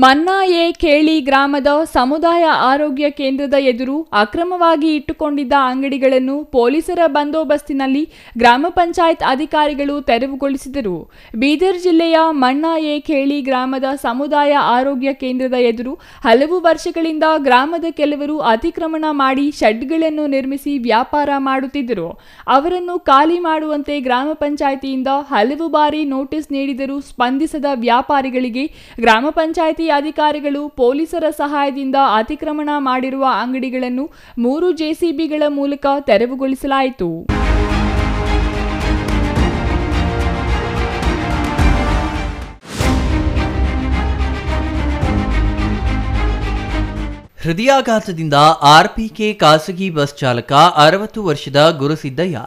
ಮನ್ನಾಯೆ ಕೇಳಿ ಗ್ರಾಮದ ಸಮುದಾಯ ಆರೋಗ್ಯ ಕೇಂದ್ರದ ಎದುರು ಅಕ್ರಮವಾಗಿ ಇಟ್ಟುಕೊಂಡಿದ್ದ ಅಂಗಡಿಗಳನ್ನು ಪೊಲೀಸರ ಬಂದೋಬಸ್ತಿನಲ್ಲಿ ಗ್ರಾಮ ಪಂಚಾಯತ್ ಅಧಿಕಾರಿಗಳು ತೆರವುಗೊಳಿಸಿದರು. ಬೀದರ್ ಜಿಲ್ಲೆಯ ಮನ್ನಾಯೆ ಕೇಳಿ ಗ್ರಾಮದ ಸಮುದಾಯ ಆರೋಗ್ಯ ಕೇಂದ್ರದ ಎದುರು ಹಲವು ವರ್ಷಗಳಿಂದ ಗ್ರಾಮದ ಕೆಲವರು ಅತಿಕ್ರಮಣ ಮಾಡಿ ಶೆಡ್ಗಳನ್ನು ನಿರ್ಮಿಸಿ ವ್ಯಾಪಾರ ಮಾಡುತ್ತಿದ್ದರು. ಅವರನ್ನು ಖಾಲಿ ಮಾಡುವಂತೆ ಗ್ರಾಮ ಪಂಚಾಯಿತಿಯಿಂದ ಹಲವು ಬಾರಿ ನೋಟಿಸ್ ನೀಡಿದರೂ ಸ್ಪಂದಿಸದ ವ್ಯಾಪಾರಿಗಳಿಗೆ ಗ್ರಾಮ ಪಂಚಾಯಿತಿ ಅಧಿಕಾರಿಗಳು ಪೊಲೀಸರ ಸಹಾಯದಿಂದ ಅತಿಕ್ರಮಣ ಮಾಡಿರುವ ಅಂಗಡಿಗಳನ್ನು 3 ಜೆಸಿಬಿಗಳ ಮೂಲಕ ತೆರವುಗೊಳಿಸಲಾಯಿತು. ಹೃದಯಾಘಾತದಿಂದ ಆರ್ಪಿಕೆ ಖಾಸಗಿ ಬಸ್ ಚಾಲಕ 60 ವರ್ಷದ ಗುರುಸಿದ್ದಯ್ಯ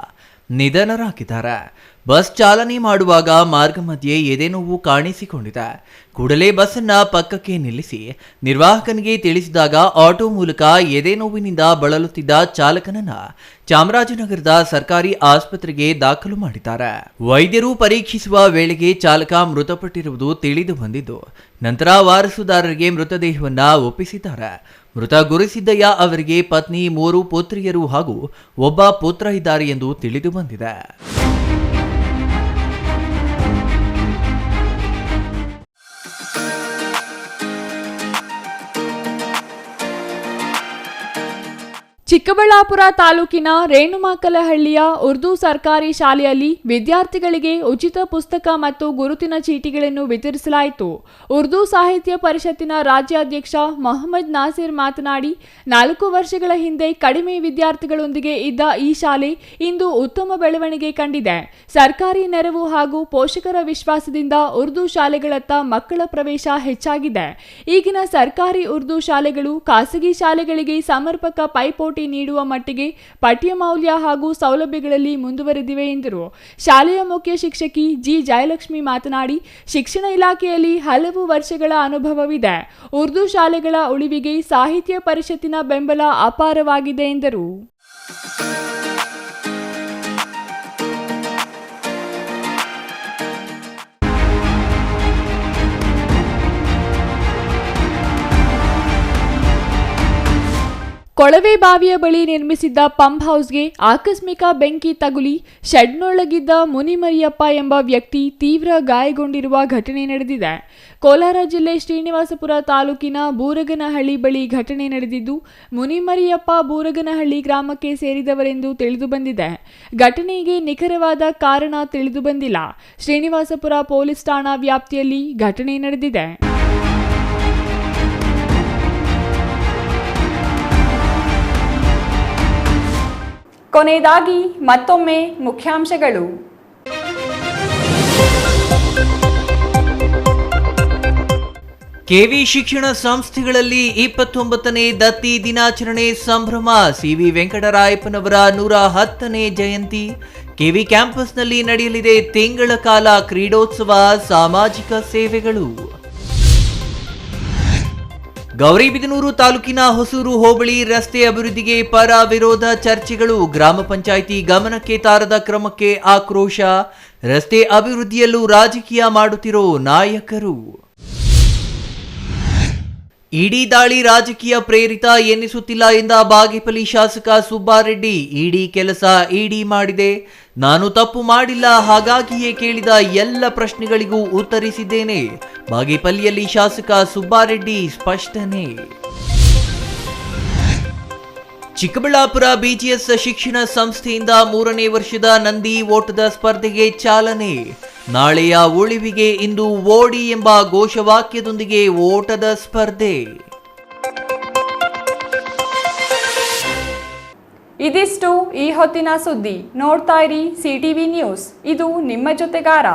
ನಿಧನರಾಗಿದ್ದಾರೆ. ಬಸ್ ಚಾಲನೆ ಮಾಡುವಾಗ ಮಾರ್ಗ ಮಧ್ಯೆ ಎದೆನೋವು ಕಾಣಿಸಿಕೊಂಡಿದೆ. ಕೂಡಲೇ ಬಸ್ಸನ್ನ ಪಕ್ಕಕ್ಕೆ ನಿಲ್ಲಿಸಿ ನಿರ್ವಾಹಕನಿಗೆ ತಿಳಿಸಿದಾಗ ಆಟೋ ಮೂಲಕ ಎದೆನೋವಿನಿಂದ ಬಳಲುತ್ತಿದ್ದ ಚಾಲಕನನ್ನ ಚಾಮರಾಜನಗರದ ಸರ್ಕಾರಿ ಆಸ್ಪತ್ರೆಗೆ ದಾಖಲು ಮಾಡಿದ್ದಾರೆ. ವೈದ್ಯರು ಪರೀಕ್ಷಿಸುವ ವೇಳೆಗೆ ಚಾಲಕ ಮೃತಪಟ್ಟಿರುವುದು ತಿಳಿದು ಬಂದಿದ್ದು, ನಂತರ ವಾರಸುದಾರರಿಗೆ ಮೃತದೇಹವನ್ನ ಒಪ್ಪಿಸಿದ್ದಾರೆ. ಮೃತ ಗುರುಸಿದ್ದಯ್ಯ ಅವರಿಗೆ ಪತ್ನಿ, 3 ಪುತ್ರಿಯರು ಹಾಗೂ ಒಬ್ಬ ಪುತ್ರ ಇದ್ದಾರೆ ಎಂದು ತಿಳಿದು ಬಂದಿದೆ. ಚಿಕ್ಕಬಳ್ಳಾಪುರ ತಾಲೂಕಿನ ರೇಣುಮಾಕಲಹಳ್ಳಿಯ ಉರ್ದು ಸರ್ಕಾರಿ ಶಾಲೆಯಲ್ಲಿ ವಿದ್ಯಾರ್ಥಿಗಳಿಗೆ ಉಚಿತ ಪುಸ್ತಕ ಮತ್ತು ಗುರುತಿನ ಚೀಟಿಗಳನ್ನು ವಿತರಿಸಲಾಯಿತು. ಉರ್ದು ಸಾಹಿತ್ಯ ಪರಿಷತ್ತಿನ ರಾಜ್ಯಾಧ್ಯಕ್ಷ ಮೊಹಮ್ಮದ್ ನಾಸಿರ್ ಮಾತನಾಡಿ, 4 ವರ್ಷಗಳ ಹಿಂದೆ ಕಡಿಮೆ ವಿದ್ಯಾರ್ಥಿಗಳೊಂದಿಗೆ ಇದ್ದ ಈ ಶಾಲೆ ಇಂದು ಉತ್ತಮ ಬೆಳವಣಿಗೆ ಕಂಡಿದೆ. ಸರ್ಕಾರಿ ನೆರವು ಹಾಗೂ ಪೋಷಕರ ವಿಶ್ವಾಸದಿಂದ ಉರ್ದು ಶಾಲೆಗಳತ್ತ ಮಕ್ಕಳ ಪ್ರವೇಶ ಹೆಚ್ಚಾಗಿದೆ. ಈಗಿನ ಸರ್ಕಾರಿ ಉರ್ದು ಶಾಲೆಗಳು ಖಾಸಗಿ ಶಾಲೆಗಳಿಗೆ ಸಮರ್ಪಕ ಪೈಪೋಟಿ ನೀಡುವ ಮಟ್ಟಿಗೆ ಪಠ್ಯ ಮೌಲ್ಯ ಹಾಗೂ ಸೌಲಭ್ಯಗಳಲ್ಲಿ ಮುಂದುವರೆದಿವೆ ಎಂದರು. ಶಾಲೆಯ ಮುಖ್ಯ ಶಿಕ್ಷಕಿ ಜಿ ಜಯಲಕ್ಷ್ಮಿ ಮಾತನಾಡಿ, ಶಿಕ್ಷಣ ಇಲಾಖೆಯಲ್ಲಿ ಹಲವು ವರ್ಷಗಳ ಅನುಭವವಿದೆ. ಉರ್ದು ಶಾಲೆಗಳ ಉಳಿವಿಗೆ ಸಾಹಿತ್ಯ ಪರಿಷತ್ತಿನ ಬೆಂಬಲ ಅಪಾರವಾಗಿದೆ ಎಂದರು. ಕೊಳವೆ ಬಾವಿಯ ಬಳಿ ನಿರ್ಮಿಸಿದ್ದ ಪಂಪ್ ಹೌಸ್ಗೆ ಆಕಸ್ಮಿಕ ಬೆಂಕಿ ತಗುಲಿ ಶೆಡ್ನೊಳಗಿದ್ದ ಮುನಿಮರಿಯಪ್ಪ ಎಂಬ ವ್ಯಕ್ತಿ ತೀವ್ರ ಗಾಯಗೊಂಡಿರುವ ಘಟನೆ ನಡೆದಿದೆ. ಕೋಲಾರ ಜಿಲ್ಲೆ ಶ್ರೀನಿವಾಸಪುರ ತಾಲೂಕಿನ ಬೂರಗನಹಳ್ಳಿ ಬಳಿ ಘಟನೆ ನಡೆದಿದ್ದು, ಮುನಿಮರಿಯಪ್ಪ ಬೂರಗನಹಳ್ಳಿ ಗ್ರಾಮಕ್ಕೆ ಸೇರಿದವರೆಂದು ತಿಳಿದುಬಂದಿದೆ. ಘಟನೆಗೆ ನಿಖರವಾದ ಕಾರಣ ತಿಳಿದುಬಂದಿಲ್ಲ. ಶ್ರೀನಿವಾಸಪುರ ಪೊಲೀಸ್ ಠಾಣಾ ವ್ಯಾಪ್ತಿಯಲ್ಲಿ ಘಟನೆ ನಡೆದಿದೆ. ಕೊನೆಯದಾಗಿ ಮತ್ತೊಮ್ಮೆ ಮುಖ್ಯಾಂಶಗಳು. ಕೆವಿ ಶಿಕ್ಷಣ ಸಂಸ್ಥೆಗಳಲ್ಲಿ 29ನೇ ದತ್ತಿ ದಿನಾಚರಣೆ ಸಂಭ್ರಮ. ಸಿವಿ ವೆಂಕಟರಾಯಪ್ಪನವರ 110ನೇ ಜಯಂತಿ. ಕೆವಿ ಕ್ಯಾಂಪಸ್ನಲ್ಲಿ ನಡೆಯಲಿದೆ ತಿಂಗಳ ಕಾಲ ಕ್ರೀಡೋತ್ಸವ, ಸಾಮಾಜಿಕ ಸೇವೆಗಳು. ಗೌರಿಬಿದನೂರು ತಾಲೂಕಿನ ಹೊಸೂರು ಹೋಬಳಿ ರಸ್ತೆ ಅಭಿವೃದ್ಧಿಗೆ ಪರ ವಿರೋಧ ಚರ್ಚೆಗಳು. ಗ್ರಾಮ ಪಂಚಾಯಿತಿ ಗಮನಕ್ಕೆ ತಾರದ ಕ್ರಮಕ್ಕೆ ಆಕ್ರೋಶ. ರಸ್ತೆ ಅಭಿವೃದ್ಧಿಯಲ್ಲೂ ರಾಜಕೀಯ ಮಾಡುತ್ತಿರೋ ನಾಯಕರು. ಇಡಿ ದಾಳಿ ರಾಜಕೀಯ ಪ್ರೇರಿತ ಎನ್ನಿಸುತ್ತಿಲ್ಲ ಎಂದ ಬಾಗೇಪಲ್ಲಿ ಶಾಸಕ ಸುಬ್ಬಾರೆಡ್ಡಿ. ಇಡಿ ಕೆಲಸ ಇಡಿ ಮಾಡಿದೆ, ನಾನು ತಪ್ಪು ಮಾಡಿಲ್ಲ, ಹಾಗಾಗಿಯೇ ಕೇಳಿದ ಎಲ್ಲ ಪ್ರಶ್ನೆಗಳಿಗೂ ಉತ್ತರಿಸಿದ್ದೇನೆ. ಬಾಗೇಪಲ್ಲಿಯಲ್ಲಿ ಶಾಸಕ ಸುಬ್ಬಾರೆಡ್ಡಿ ಸ್ಪಷ್ಟನೆ. ಚಿಕ್ಕಬಳ್ಳಾಪುರ ಬಿಜಿಎಸ್ ಶಿಕ್ಷಣ ಸಂಸ್ಥೆಯಿಂದ 3ನೇ ವರ್ಷದ ನಂದಿ ಓಟದ ಸ್ಪರ್ಧೆಗೆ ಚಾಲನೆ. ನಾಳೆಯ ಉಳಿವಿಗೆ ಇಂದು ಓಡಿ ಎಂಬ ಘೋಷವಾಕ್ಯದೊಂದಿಗೆ ಓಟದ ಸ್ಪರ್ಧೆ. ಇದಿಷ್ಟು ಈ ಹೊತ್ತಿನ ಸುದ್ದಿ. ನೋಡ್ತಾ ಇರಿ ಸಿಟಿವಿ ನ್ಯೂಸ್, ಇದು ನಿಮ್ಮ ಜೊತೆಗಾರ.